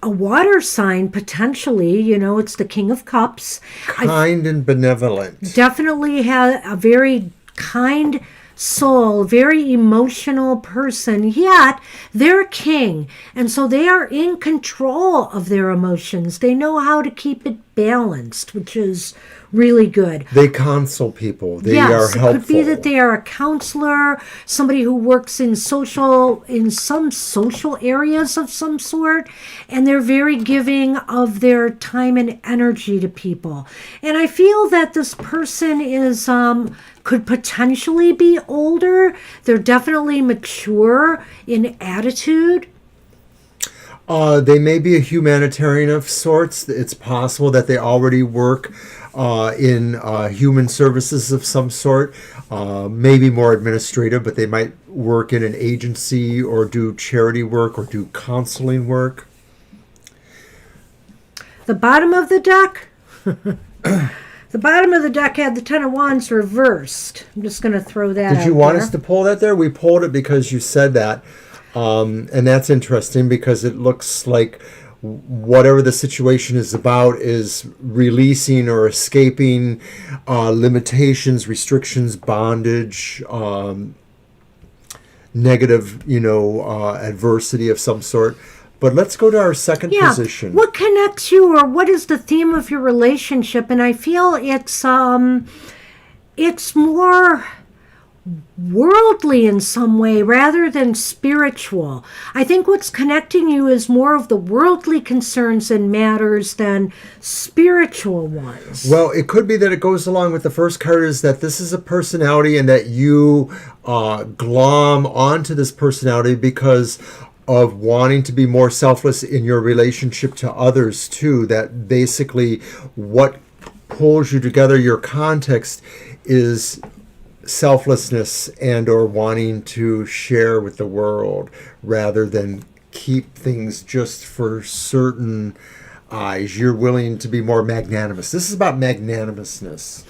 a water sign, potentially. It's the King of Cups. Kind and benevolent. Definitely has a very kind soul, very emotional person, yet they're a king, and so they are in control of their emotions. They know how to keep it balanced, which is really good. They counsel people. They yes, are helpful. It could be that they are a counselor, somebody who works in some social areas of some sort, and they're very giving of their time and energy to people. And I feel that this person is could potentially be older. They're definitely mature in attitude. They may be a humanitarian of sorts. It's possible that they already work in human services of some sort, maybe more administrative, but they might work in an agency or do charity work or do counseling work. The bottom of the deck, the bottom of the deck had the Ten of Wands reversed. I'm just going to throw that out. Did you want us to pull that there? We pulled it because you said that. And that's interesting because it looks like whatever the situation is about is releasing or escaping limitations, restrictions, bondage, negative, adversity of some sort. But let's go to our second position. What connects you, or what is the theme of your relationship? And I feel it's more worldly in some way rather than spiritual. I think what's connecting you is more of the worldly concerns and matters than spiritual ones. Well, it could be that it goes along with the first card, is that this is a personality and that you glom onto this personality because of wanting to be more selfless in your relationship to others too. That basically what pulls you together, your context, is selflessness and or wanting to share with the world rather than keep things just for certain eyes. You're willing to be more magnanimous. This is about magnanimousness.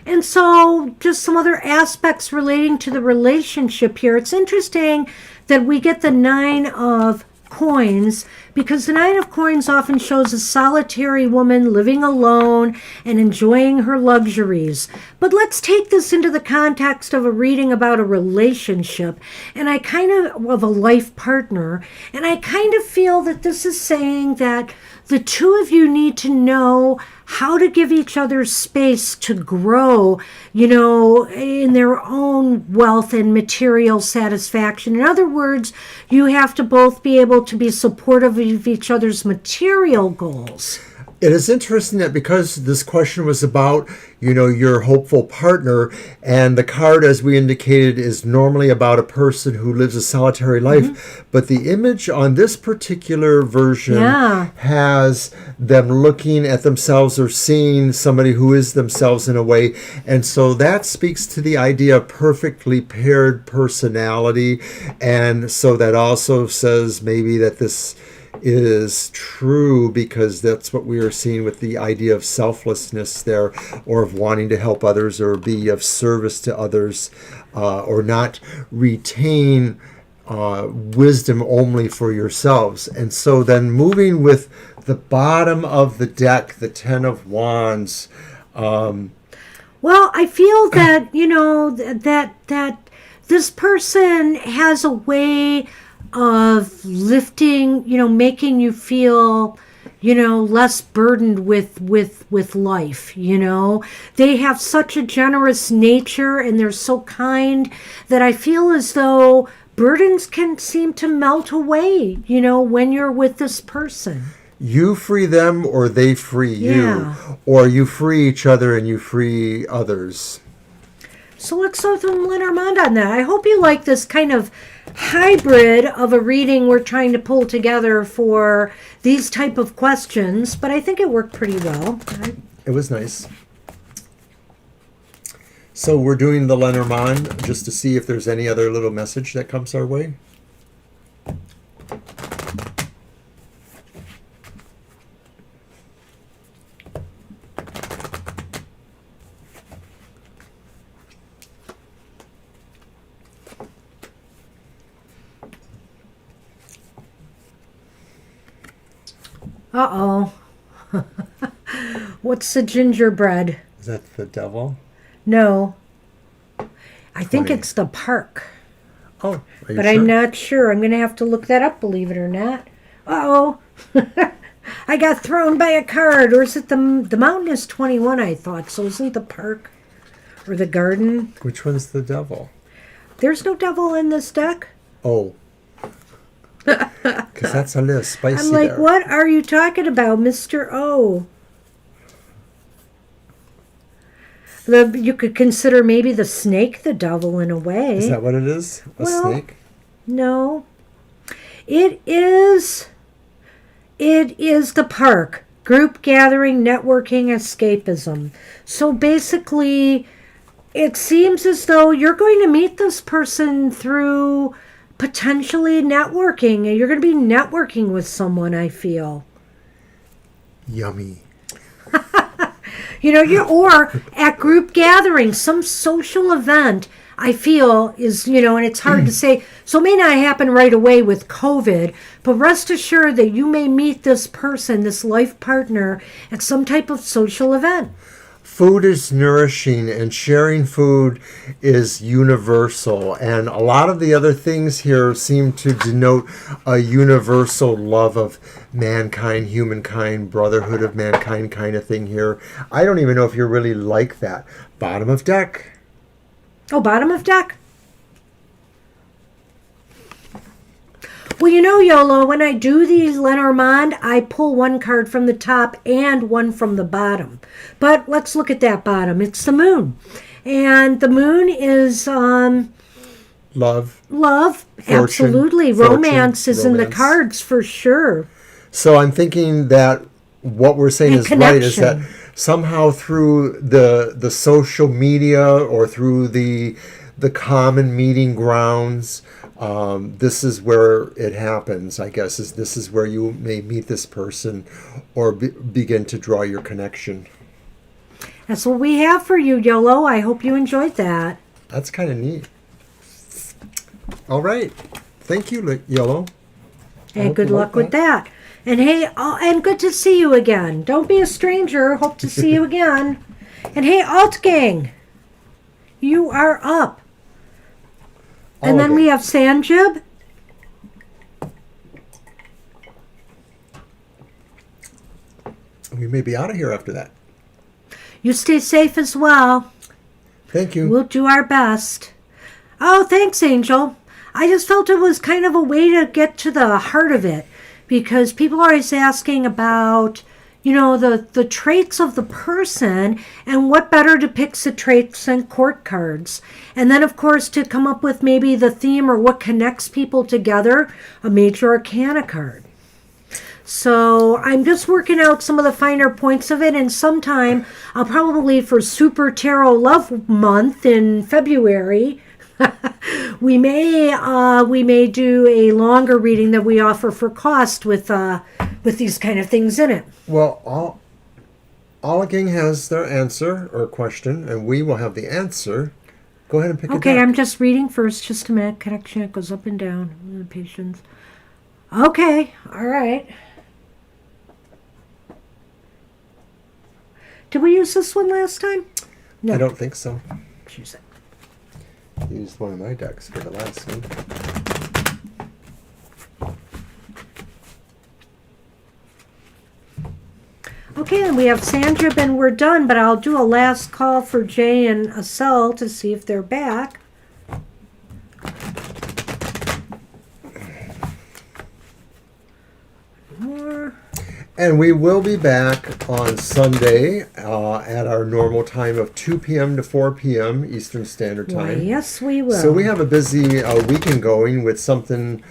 And so just some other aspects relating to the relationship here. It's interesting that we get the Nine of Coins, because the Nine of Coins often shows a solitary woman living alone and enjoying her luxuries. But let's take this into the context of a reading about a relationship, and of a life partner, and I kind of feel that this is saying that the two of you need to know how to give each other space to grow, in their own wealth and material satisfaction. In other words, you have to both be able to be supportive of each other's material goals. It is interesting that because this question was about, your hopeful partner, and the card, as we indicated, is normally about a person who lives a solitary life, but the image on this particular version has them looking at themselves or seeing somebody who is themselves in a way, and so that speaks to the idea of perfectly paired personality, and so that also says maybe that this is true because that's what we are seeing with the idea of selflessness there, or of wanting to help others or be of service to others, or not retain wisdom only for yourselves. And so then moving with the bottom of the deck, the Ten of Wands. Well, I feel that, that this person has a way of lifting, making you feel, less burdened with life. They have such a generous nature and they're so kind that I feel as though burdens can seem to melt away, when you're with this person. You free them or they free you, or you free each other and you free others. So let's go through Lenormand on that. I hope you like this kind of hybrid of a reading we're trying to pull together for these type of questions, but I think it worked pretty well. It was nice. So we're doing the Lenormand just to see if there's any other little message that comes our way. Uh-oh. What's the gingerbread? Is that the devil? No. I think it's the park. Oh, are you but sure? I'm not sure. I'm going to have to look that up, believe it or not. Uh-oh. I got thrown by a card. Or is it the mountain is 21, I thought. So isn't the park or the garden? Which one's the devil? There's no devil in this deck. Oh. Because that's a little spicy. I'm like, there. what are you talking about, Mr. O? You could consider maybe the snake the devil in a way. Is that what it is? A snake? No. It is It is the park. Group gathering, networking, escapism. So basically, it seems as though you're going to meet this person through potentially networking. And you're going to be networking with someone, I feel. Yummy. Or at group gathering, some social event, I feel is, and it's hard to say. So it may not happen right away with COVID, but rest assured that you may meet this person, this life partner, at some type of social event. Food is nourishing, and sharing food is universal. And a lot of the other things here seem to denote a universal love of mankind, humankind, brotherhood of mankind kind of thing here. I don't even know if you're really like that. Bottom of deck. Oh, bottom of deck? Well, YOLO, when I do these Lenormand, I pull one card from the top and one from the bottom. But let's look at that bottom. It's the moon. And the moon is Love. love. Fortune, Absolutely. Romance is in the cards for sure. So I'm thinking that what we're saying And is right, is that somehow through the social media or through the common meeting grounds, this is where it happens, I guess. This is where you may meet this person or begin to draw your connection. That's what we have for you, YOLO. I hope you enjoyed that. That's kind of neat. All right. Thank you, YOLO. And good luck with that. And hey, and good to see you again. Don't be a stranger. Hope to see you again. And hey, Alt Gang, you are up. And then we have Sanjib. We may be out of here after that. You stay safe as well. Thank you. We'll do our best. Oh, thanks, Angel. I just felt it was kind of a way to get to the heart of it, because people are always asking about, the traits of the person, and what better depicts the traits than court cards. And then, of course, to come up with maybe the theme or what connects people together, a major arcana card. So I'm just working out some of the finer points of it, and sometime I'll probably, for Super Tarot Love Month in February, we may do a longer reading that we offer for cost with these kind of things in it. Well, all gang has their answer or question, and we will have the answer. Go ahead and pick it up. Okay, I'm just reading first. Just a minute. Connection, it goes up and down. Patience. Okay, all right. Did we use this one last time? No. I don't think so. Choose it. I used one of my decks for the last one. Okay, and we have Sanjib, and we're done, but I'll do a last call for Jay and Asel to see if they're back. More. And we will be back on Sunday at our normal time of 2 p.m. to 4 p.m. Eastern Standard Time. Why, yes, we will. So we have a busy weekend going with something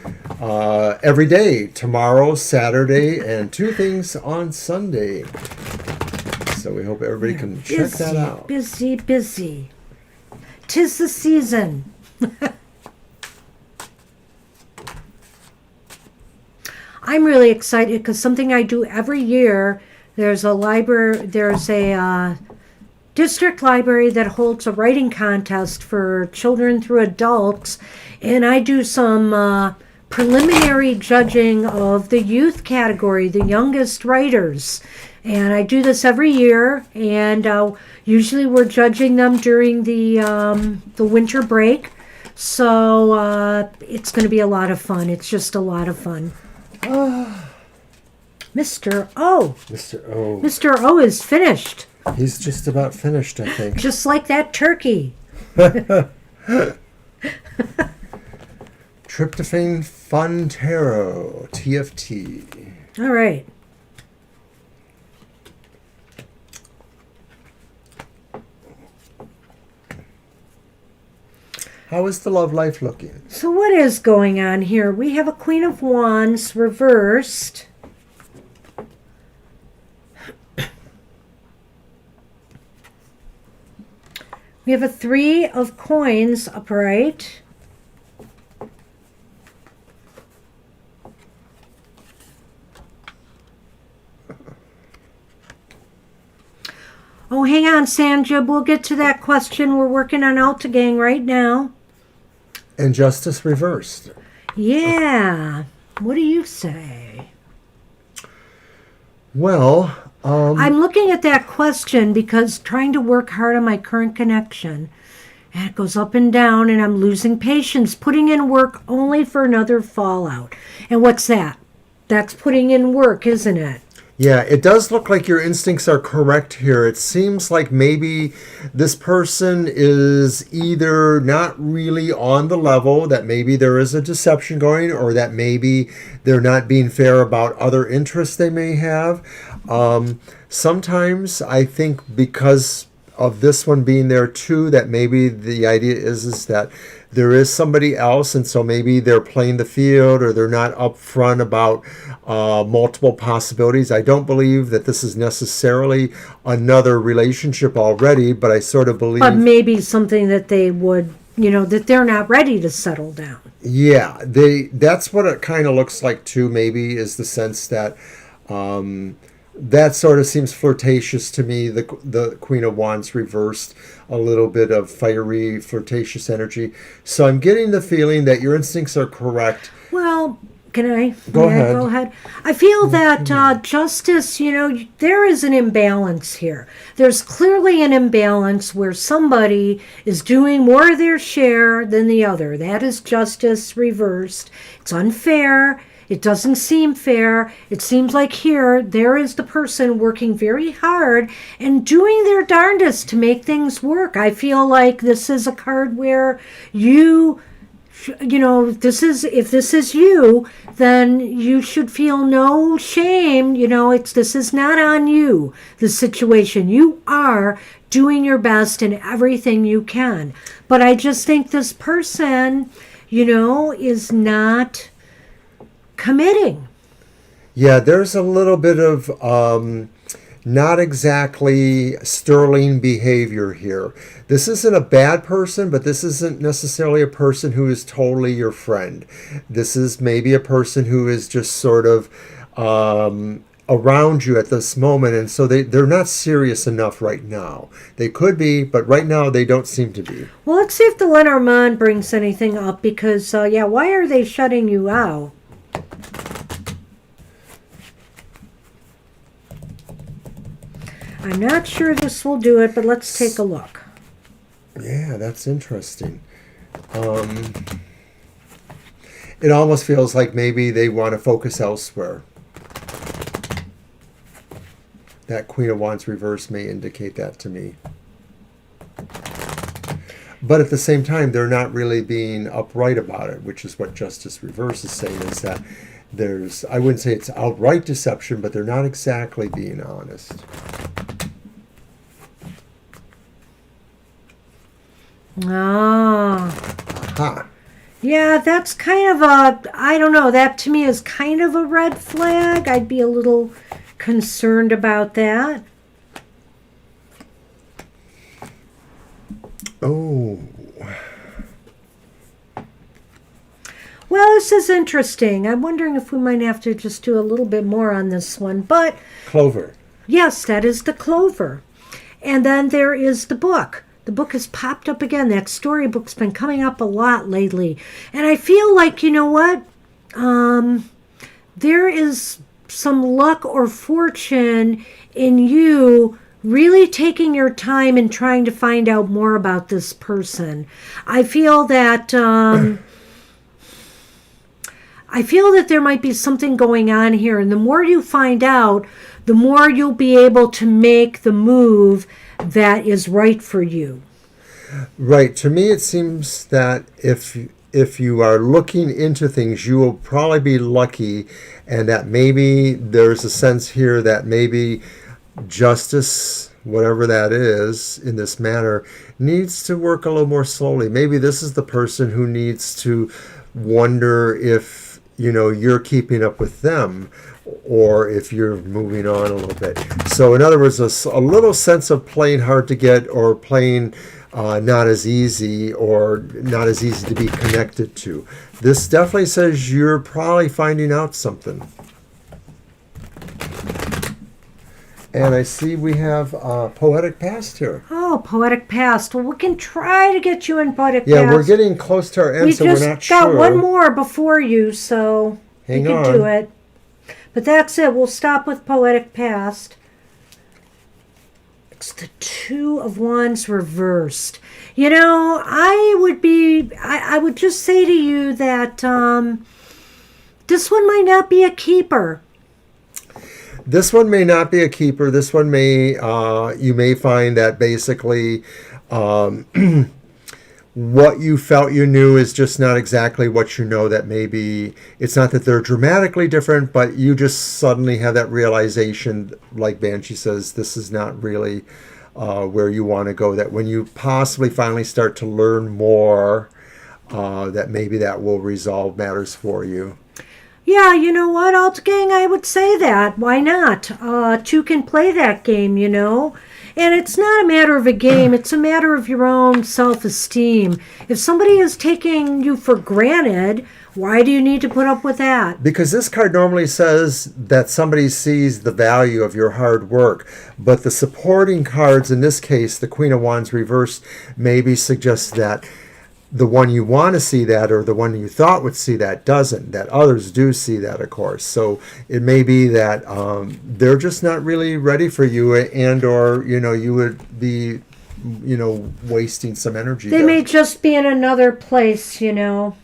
every day. Tomorrow, Saturday, and 2 things on Sunday. So we hope everybody can check that out. Busy, busy. 'Tis the season. I'm really excited because something I do every year, there's a district library that holds a writing contest for children through adults, and I do some preliminary judging of the youth category, the youngest writers. And I do this every year, and usually we're judging them during the winter break. So it's going to be a lot of fun. It's just a lot of fun. Mr. O. Mr. O. Mr. O is finished. He's just about finished, I think. Just like that turkey. Tryptophan Fun Tarot, TFT. All right. How is the love life looking? So what is going on here? We have a Queen of Wands reversed. We have a 3 of coins upright. Oh, hang on, Sandra. We'll get to that question. We're working on Altagang right now. And Justice reversed. Yeah. What do you say? Well, I'm looking at that question because trying to work hard on my current connection. And it goes up and down, and I'm losing patience, putting in work only for another fallout. And what's that? That's putting in work, isn't it? yeah, it does look like your instincts are correct here. It seems like maybe this person is either not really on the level, that maybe there is a deception going, or that maybe they're not being fair about other interests they may have. Sometimes I think because of this one being there too, that maybe the idea is that there is somebody else, and so maybe they're playing the field, or they're not upfront about multiple possibilities. I don't believe that this is necessarily another relationship already, but I sort of believe... But maybe something that they would, that they're not ready to settle down. Yeah, that's what it kind of looks like too, maybe, is the sense that... that sort of seems flirtatious to me. The Queen of Wands reversed, a little bit of fiery, flirtatious energy. So I'm getting the feeling that your instincts are correct. Well, can I? Go ahead. Go ahead. I feel that justice, there is an imbalance here. There's clearly an imbalance where somebody is doing more of their share than the other. That is justice reversed. It's unfair. It doesn't seem fair. It seems like here there is the person working very hard and doing their darndest to make things work. I feel like this is a card where if this is you, then you should feel no shame. This is not on you, the situation. You are doing your best in everything you can. But I just think this person, is not committing. Yeah, there's a little bit of not exactly sterling behavior here. This isn't a bad person, but this isn't necessarily a person who is totally your friend. This is maybe a person who is just sort of around you at this moment, and so they're not serious enough right now. They could be, but right now they don't seem to be. Well, let's see if the Lenormand brings anything up, because, why are they shutting you out? I'm not sure this will do it, but let's take a look. Yeah, that's interesting. It almost feels like maybe they want to focus elsewhere. That Queen of Wands reverse may indicate that to me. But at the same time, they're not really being upright about it, which is what Justice Reverse is saying, is that I wouldn't say it's outright deception, but they're not exactly being honest. Ah. Yeah, that's kind of I don't know, that to me is kind of a red flag. I'd be a little concerned about that. Oh. Well, this is interesting. I'm wondering if we might have to just do a little bit more on this one. But Clover. Yes, that is the Clover. And then there is the book. The book has popped up again. That storybook's been coming up a lot lately. And I feel like, there is some luck or fortune in you really taking your time and trying to find out more about this person. I feel that there might be something going on here, and the more you find out, the more you'll be able to make the move that is right for you. Right. To me, it seems that if you are looking into things, you will probably be lucky, and that maybe there's a sense here that maybe justice, whatever that is, in this manner, needs to work a little more slowly. Maybe this is the person who needs to wonder if you're keeping up with them, or if you're moving on a little bit. So in other words, a little sense of playing hard to get, or playing not as easy, or not as easy to be connected to. This definitely says you're probably finding out something. And I see we have Poetic Past here. Oh, Poetic Past. Well, we can try to get you in Poetic Past. Yeah, we're getting close to our end, so we're not sure. We just got one more before you, so we can do it. But that's it. We'll stop with Poetic Past. It's the Two of Wands reversed. I would just say to you that this one might not be a keeper. This one may not be a keeper. This one you may find that basically what you felt you knew is just not exactly what you know. That maybe it's not that they're dramatically different, but you just suddenly have that realization, like Banshee says, this is not really where you want to go. That when you possibly finally start to learn more, that maybe that will resolve matters for you. Yeah, you know what, Alt Gang, I would say that. Why not? Two can play that game, And it's not a matter of a game. It's a matter of your own self-esteem. If somebody is taking you for granted, why do you need to put up with that? Because this card normally says that somebody sees the value of your hard work. But the supporting cards, in this case, the Queen of Wands reversed, maybe suggests that the one you want to see that, or the one you thought would see that, doesn't. That others do see that, of course. So it may be that they're just not really ready for you, and or you would be wasting some energy. They may just be in another place. I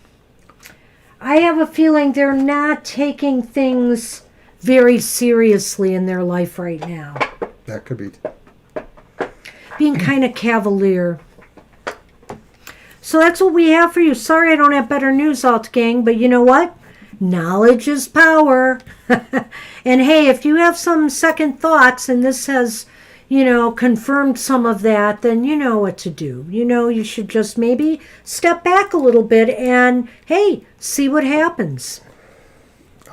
have a feeling they're not taking things very seriously in their life right now. That could be being kind of cavalier. So that's what we have for you. Sorry I don't have better news, Alt Gang, but you know what? Knowledge is power. And hey, if you have some second thoughts and this has, confirmed some of that, then you know what to do. You should just maybe step back a little bit and, hey, see what happens.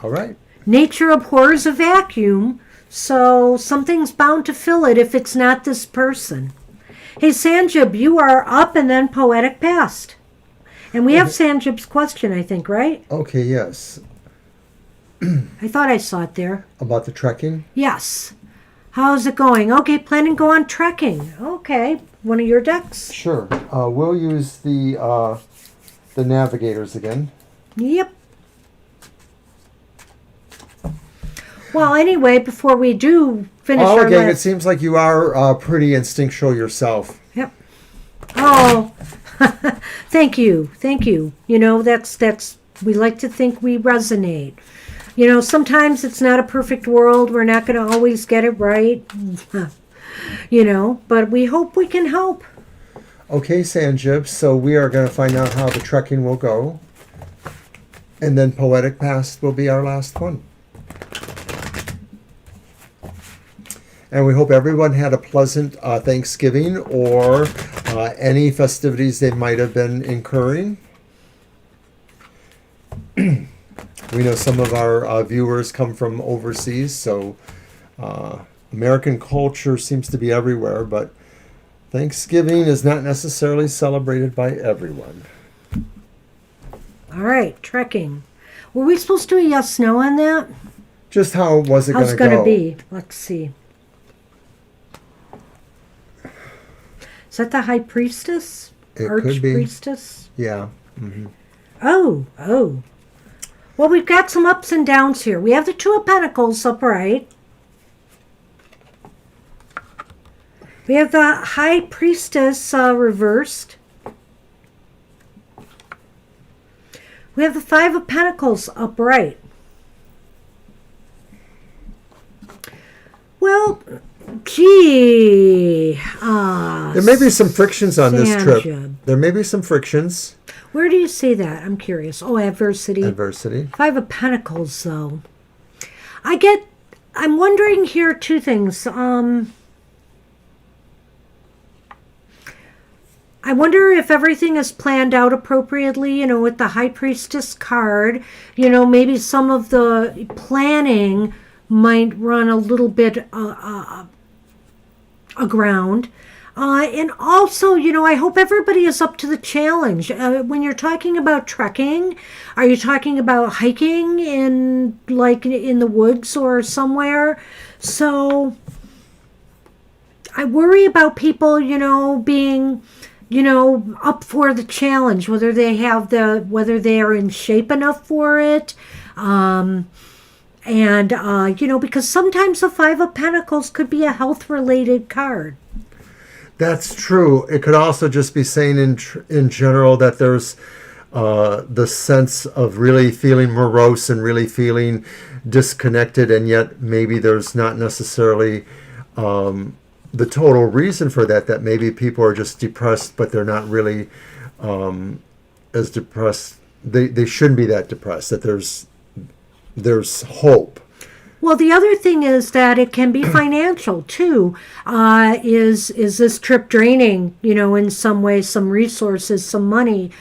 All right. Nature abhors a vacuum, so something's bound to fill it if it's not this person. Hey, Sanjib, you are up and then Poetic Past. And we have Sanjib's question, I think, right? Okay, yes. I thought I saw it there. About the trekking? Yes. How's it going? Okay, planning to go on trekking. Okay, one of your decks? Sure. We'll use the navigators again. Yep. Well, anyway, before we do finish our again, it seems like you are pretty instinctual yourself. Yep. Oh, thank you. Thank you. That's we like to think we resonate. Sometimes it's not a perfect world. We're not going to always get it right. But we hope we can help. Okay, Sanjib, so we are going to find out how the trekking will go. And then Poetic Past will be our last one. And we hope everyone had a pleasant Thanksgiving or any festivities they might have been incurring. We know some of our viewers come from overseas, so American culture seems to be everywhere, but Thanksgiving is not necessarily celebrated by everyone. All right, trekking. Were we supposed to do a yes/no on that? Just how was it going to go? How's it going to be? Let's see. Is that the High Priestess? It could be. Archpriestess? Yeah. Mm-hmm. Oh. Well, we've got some ups and downs here. We have the Two of Pentacles upright. We have the High Priestess reversed. We have the Five of Pentacles upright. Well, gee. There may be some frictions on this trip. There may be some frictions. Where do you see that? I'm curious. Oh, adversity. Adversity. Five of Pentacles, though. I'm wondering here two things. I wonder if everything is planned out appropriately, with the High Priestess card. Maybe some of the planning might run a little bit aground. And also, I hope everybody is up to the challenge. When you're talking about trekking, are you talking about hiking in the woods or somewhere? So I worry about people, being, up for the challenge, whether they are in shape enough for it. Because sometimes the Five of Pentacles could be a health-related card. That's true. It could also just be saying in general that there's the sense of really feeling morose and really feeling disconnected, and yet maybe there's not necessarily the total reason for that maybe people are just depressed, but they're not really as depressed. They shouldn't be that depressed, that there's hope. Well, the other thing is that it can be financial too. Is this trip draining, in some way, some resources, some money?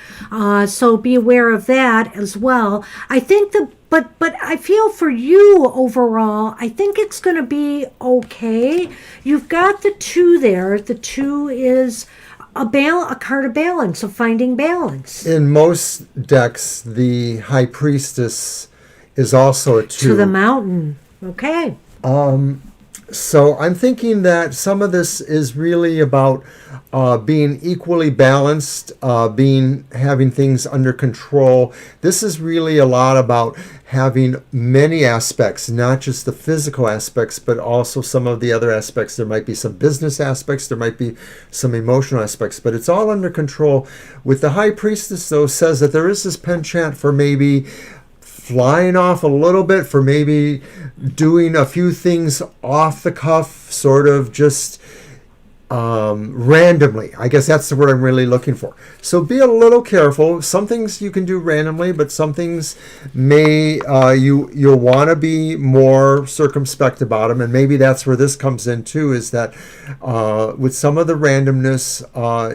So be aware of that as well. I think but I feel for you overall, I think it's going to be okay. You've got the 2 there. The 2 is a card of balance, of finding balance. In most decks, the High Priestess is also a 2. To the Mountain. Okay. So I'm thinking that some of this is really about being equally balanced, having things under control. This is really a lot about having many aspects, not just the physical aspects, but also some of the other aspects. There might be some business aspects, there might be some emotional aspects, but it's all under control. With the High Priestess, though, says that there is this penchant for maybe flying off a little bit, for maybe doing a few things off the cuff, sort of just randomly. I guess that's the word I'm really looking for. So be a little careful. Some things you can do randomly, but some things you'll want to be more circumspect about them. And maybe that's where this comes in too, is that with some of the randomness,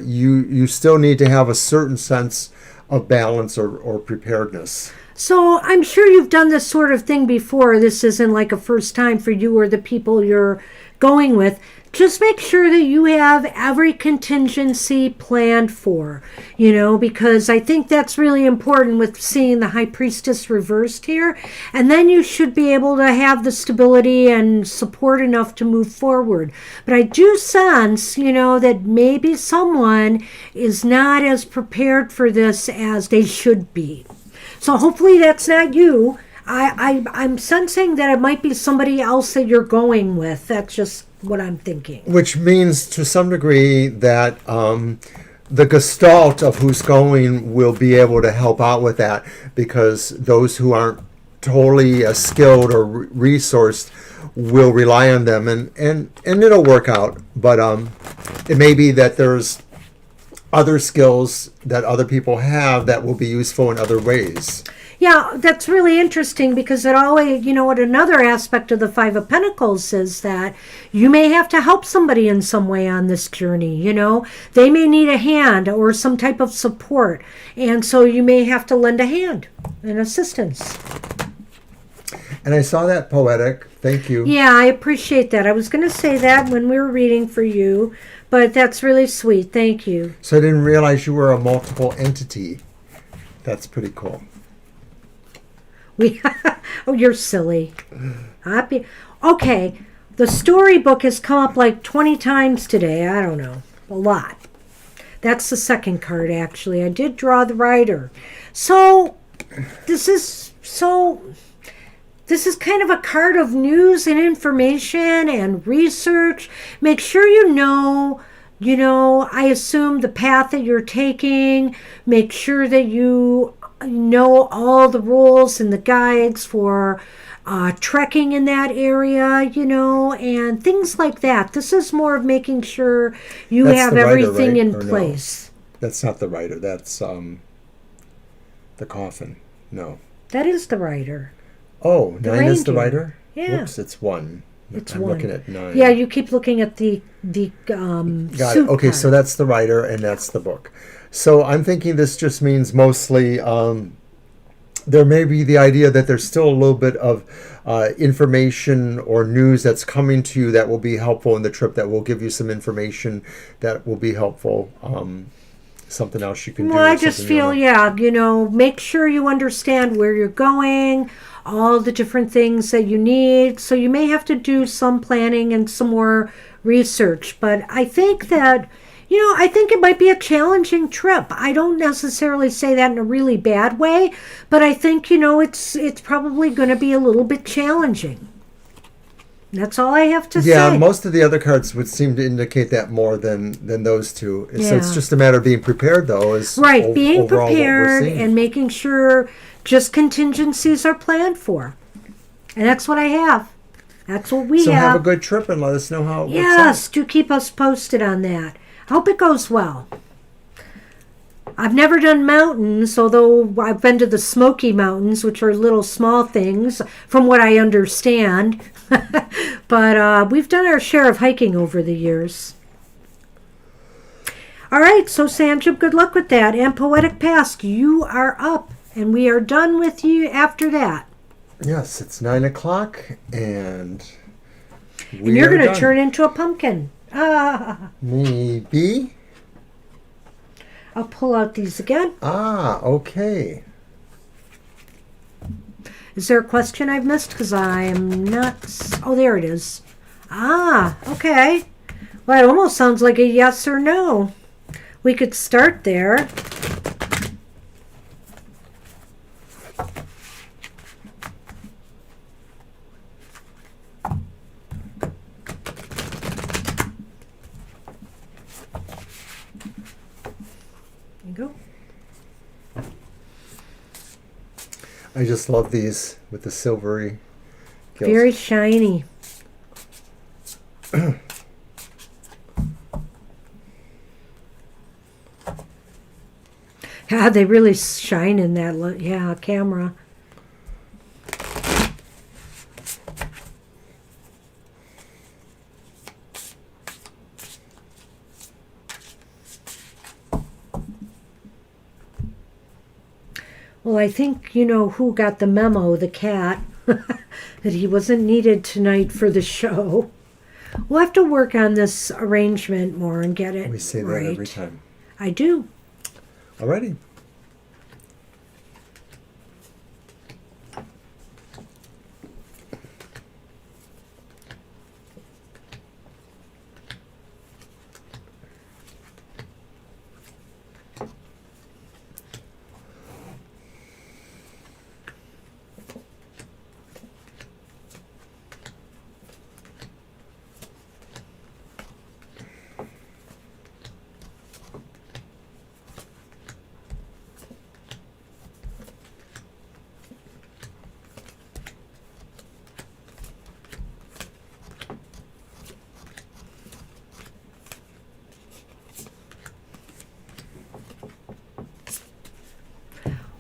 you still need to have a certain sense of balance or preparedness. So I'm sure you've done this sort of thing before. This isn't like a first time for you or the people you're going with. Just make sure that you have every contingency planned for, because I think that's really important with seeing the High Priestess reversed here. And then you should be able to have the stability and support enough to move forward. But I do sense, that maybe someone is not as prepared for this as they should be. So hopefully that's not you. I'm sensing that it might be somebody else that you're going with. That's just what I'm thinking. Which means to some degree that the gestalt of who's going will be able to help out with that, because those who aren't totally skilled or resourced will rely on them, and it'll work out. But it may be that there's other skills that other people have that will be useful in other ways. Yeah, that's really interesting, because it always, what another aspect of the Five of Pentacles is that you may have to help somebody in some way on this journey. They may need a hand or some type of support, and so you may have to lend a hand and assistance. And I saw that poetic. Thank you. Yeah, I appreciate that. I was going to say that when we were reading for you, but that's really sweet. Thank you. So I didn't realize you were a multiple entity. That's pretty cool. Oh, you're silly. Happy. Okay, the storybook has come up like 20 times today. I don't know. A lot. That's the second card, actually. I did draw the rider. So, this is kind of a card of news and information and research. Make sure I assume the path that you're taking. Make sure that you know all the rules and the guides for trekking in that area, and things like that. This is more of making sure you have everything right? in place. No? That's not the rider. That's the coffin. No. That is the rider. Oh, 9 is the rider? Yeah. Whoops, it's 1. It's I'm 1. looking at 9. Yeah, you keep looking at the the Got it. suit Okay, card. so that's the writer and that's the book. So I'm thinking this just means mostly there may be the idea that there's still a little bit of information or news that's coming to you that will be helpful in the trip, that will give you some information that will be helpful. Something else you can do. Well, I or just something you feel, wanna- yeah, make sure you understand where you're going, all the different things that you need. So you may have to do some planning and some more research. But I think that, I think it might be a challenging trip. I don't necessarily say that in a really bad way, but I think, it's probably going to be a little bit challenging. That's all I have to Yeah, say. most of the other cards would seem to indicate that more than those two. So it's Yeah. just a matter of being prepared, though. Is Right, being overall what we're prepared seeing. and making sure just contingencies are planned for. And that's what I have. That's what we So have. have a good trip and let us know how it works out. Yes, do keep us posted on that. I hope it goes well. I've never done mountains, although I've been to the Smoky Mountains, which are little small things, from what I understand. But we've done our share of hiking over the years. All right, so Sanjib, good luck with that. And Poetic Past, you are up, and we are done with you after that. Yes, it's 9:00, and And you're going to done. turn into a pumpkin. Maybe. I'll pull out these again. Okay. Is there a question I've missed? Because I am not... Oh, there it is. Okay. Well, it almost sounds like a yes or no. We could start there. There you go. I just love these with the silvery gills. Very shiny. God, they really shine in that camera. Well, I think you know who got the memo, the cat, that he wasn't needed tonight for the show. We'll have to work on this arrangement more and get it We say right. that every time. I do. Alrighty.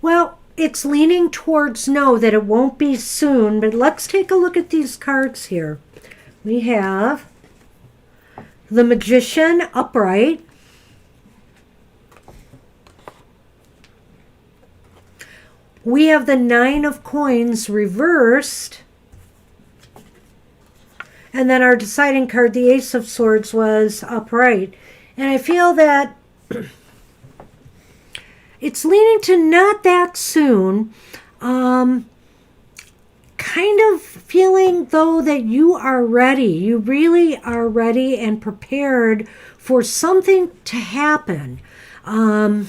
Well, it's leaning towards no, that it won't be soon, but let's take a look at these cards here. We have the Magician upright. We have the Nine of Coins reversed. And then our deciding card, the Ace of Swords, was upright. And I feel that it's leaning to not that soon. Kind of feeling, though, that you are ready. You really are ready and prepared for something to happen. But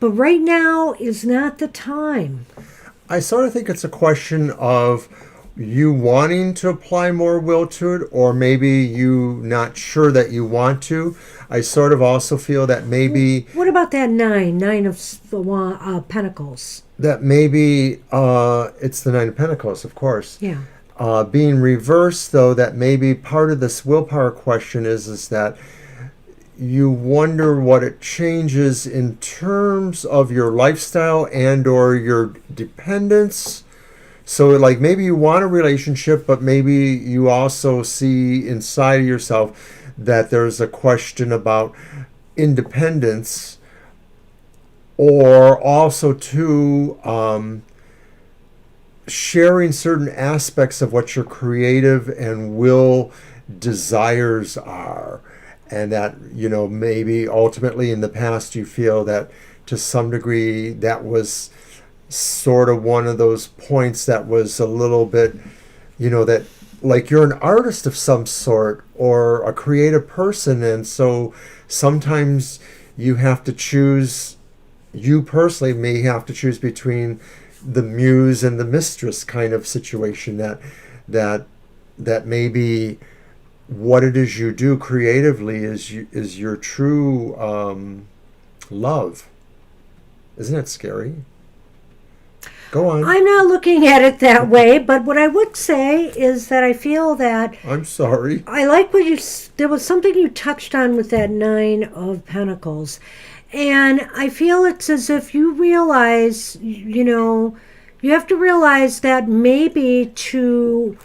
right now is not the time. I sort of think it's a question of you wanting to apply more will to it, or maybe you not sure that you want to. I sort of also feel that maybe What about that nine of Pentacles? that maybe it's the Nine of Pentacles, of course. Yeah. Being reversed, though, that maybe part of this willpower question is that you wonder what it changes in terms of your lifestyle and or your dependence. So like maybe you want a relationship, but maybe you also see inside of yourself that there's a question about independence, or also too sharing certain aspects of what your creative and will desires are. And that, maybe ultimately in the past you feel that to some degree that was sort of one of those points that was a little bit, that like you're an artist of some sort or a creative person. And so sometimes you have to choose, you personally may have to choose between the muse and the mistress kind of situation, that maybe what it is you do creatively is your true love. Isn't it scary? Go on. I'm not looking at it that way, but what I would say is that I feel that I'm sorry. I like what there was something you touched on with that Nine of Pentacles. And I feel it's as if you realize, you have to realize that maybe to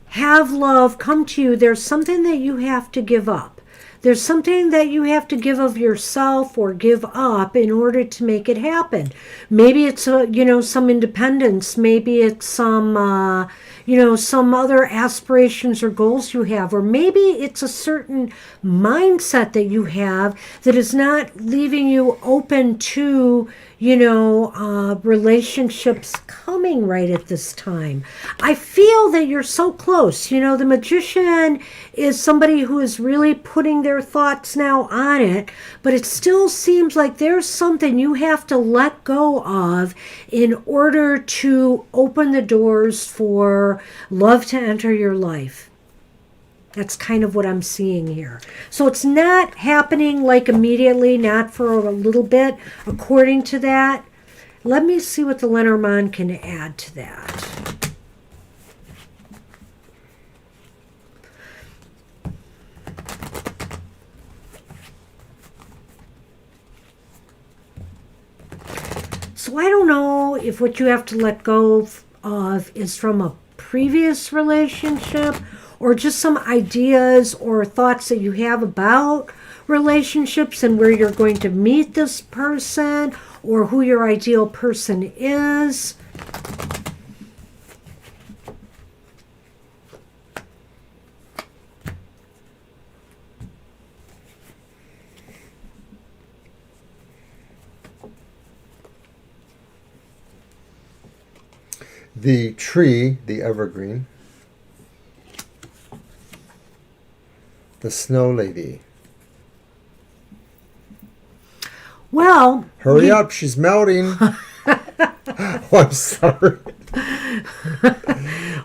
have love come to you, there's something that you have to give up. There's something that you have to give of yourself or give up in order to make it happen. Maybe it's some independence. Maybe it's some some other aspirations or goals you have, or maybe it's a certain mindset that you have that is not leaving you open to relationships coming right at this time. I feel that you're so close. The magician is somebody who is really putting their thoughts now on it, but it still seems like there's something you have to let go of in order to open the doors for love to enter your life. That's kind of what I'm seeing here. So it's not happening like immediately, not for a little bit, according to that. Let me see what the Lenormand can add to that. So I don't know if what you have to let go of is from a previous relationship, or just some ideas or thoughts that you have about relationships and where you're going to meet this person, or who your ideal person is. The tree, the evergreen. The snow lady. Well, hurry up, she's melting. Oh, I'm sorry.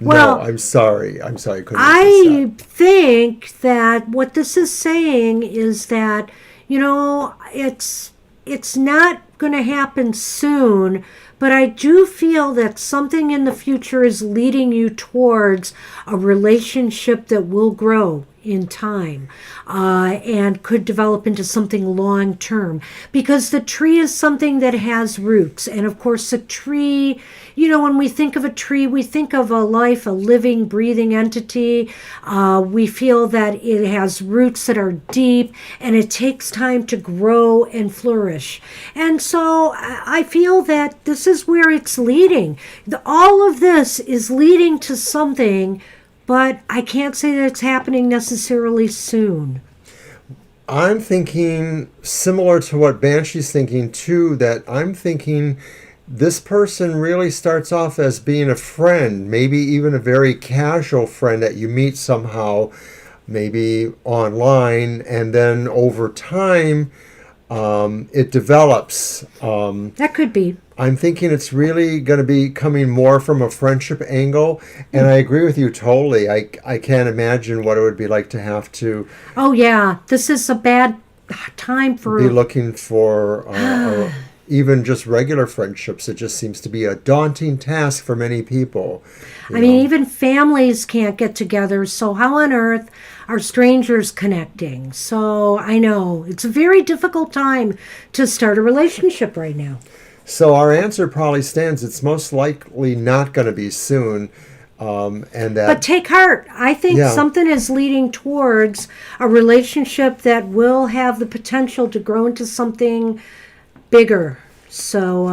Well, no, I'm sorry. I think that what this is saying is that, it's not going to happen soon, but I do feel that something in the future is leading you towards a relationship that will grow in time and could develop into something long term, because the tree is something that has roots. And of course, a tree, when we think of a tree, we think of a life, a living, breathing entity. We feel that it has roots that are deep, and it takes time to grow and flourish. And so I feel that this is where it's leading. All of this is leading to something, but I can't say that it's happening necessarily soon. I'm thinking similar to what Banshee's thinking too, that I'm thinking this person really starts off as being a friend, maybe even a very casual friend that you meet somehow, maybe online, and then over time it develops. That could be. I'm thinking it's really going to be coming more from a friendship angle, and I agree with you totally. I can't imagine what it would be like to have to. Oh yeah, this is a bad time for be looking for even just regular friendships. It just seems to be a daunting task for many people. I mean, even families can't get together, so how on earth are strangers connecting? So I know it's a very difficult time to start a relationship right now. So our answer probably stands. It's most likely not going to be soon. And that. But take heart. I think Yeah. something is leading towards a relationship that will have the potential to grow into something bigger. So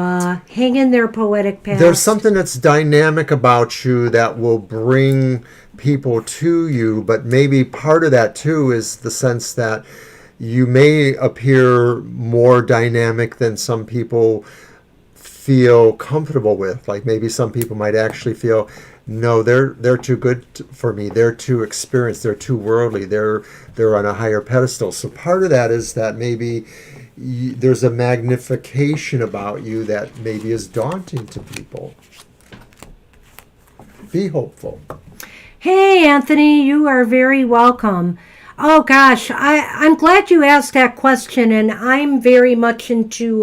hang in there, poetic past. There's something that's dynamic about you that will bring people to you, but maybe part of that too is the sense that you may appear more dynamic than some people feel comfortable with. Like maybe some people might actually feel, no, they're too good for me. They're too experienced. They're too worldly. They're on a higher pedestal. So part of that is that maybe there's a magnification about you that maybe is daunting to people. Be hopeful. Hey, Anthony, you are very welcome. Oh, gosh, I'm glad you asked that question, and I'm very much into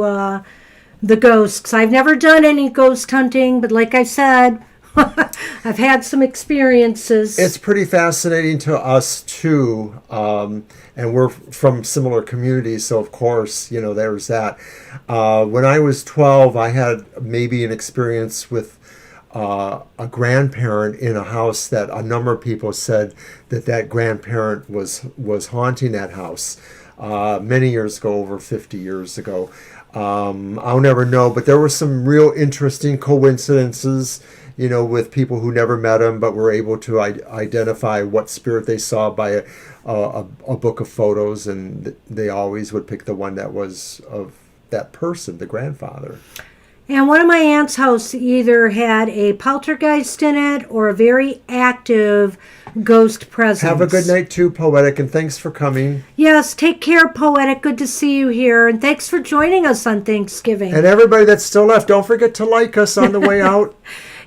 the ghosts. I've never done any ghost hunting, but like I said, I've had some experiences. It's pretty fascinating to us too, and we're from similar communities, so of course, there's that. When I was 12, I had maybe an experience with a grandparent in a house that a number of people said that grandparent was haunting that house many years ago, over 50 years ago. I'll never know, but there were some real interesting coincidences, with people who never met him, but were able to identify what spirit they saw by a book of photos, and they always would pick the one that was of that person, the grandfather. And one of my aunt's house either had a poltergeist in it or a very active ghost presence. Have a good night too, Poetic, and thanks for coming. Yes, take care, Poetic. Good to see you here. And thanks for joining us on Thanksgiving. And everybody that's still left, don't forget to like us on the way out.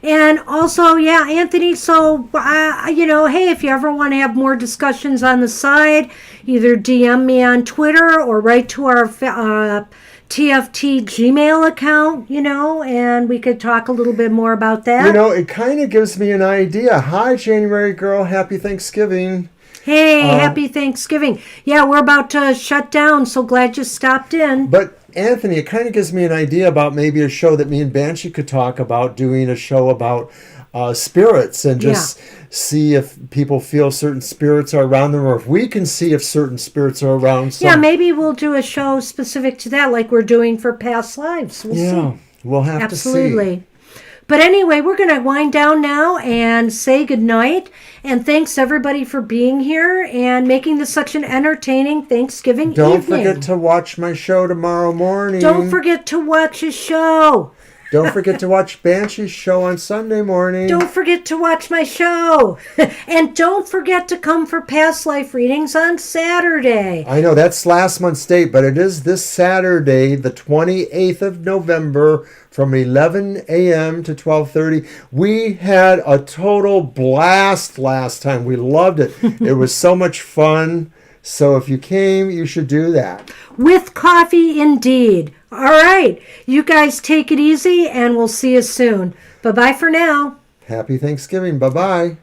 And also, yeah, Anthony, so, hey, if you ever want to have more discussions on the side, either DM me on Twitter or write to our TFT Gmail account, and we could talk a little bit more about that. It kind of gives me an idea. Hi, January girl. Happy Thanksgiving. Hey, happy Thanksgiving. Yeah, we're about to shut down, so glad you stopped in. But Anthony, it kind of gives me an idea about maybe a show that me and Banshee could talk about, doing a show about spirits and just see if people feel certain spirits are around them, or if we can see if certain spirits are around. Yeah, maybe we'll do a show specific to that like we're doing for past lives. We'll see. We'll have to see. Absolutely. But anyway, we're going to wind down now and say goodnight. And thanks, everybody, for being here and making this such an entertaining Thanksgiving evening. Don't forget to watch my show tomorrow morning. Don't forget to watch a show. Don't forget to watch Banshee's show on Sunday morning. Don't forget to watch my show. And don't forget to come for past life readings on Saturday. I know, that's last month's date, but it is this Saturday, the 28th of November, from 11 a.m. to 12:30. We had a total blast last time. We loved it. It was so much fun. So if you came, you should do that. With coffee, indeed. All right. You guys take it easy, and we'll see you soon. Bye-bye for now. Happy Thanksgiving. Bye-bye.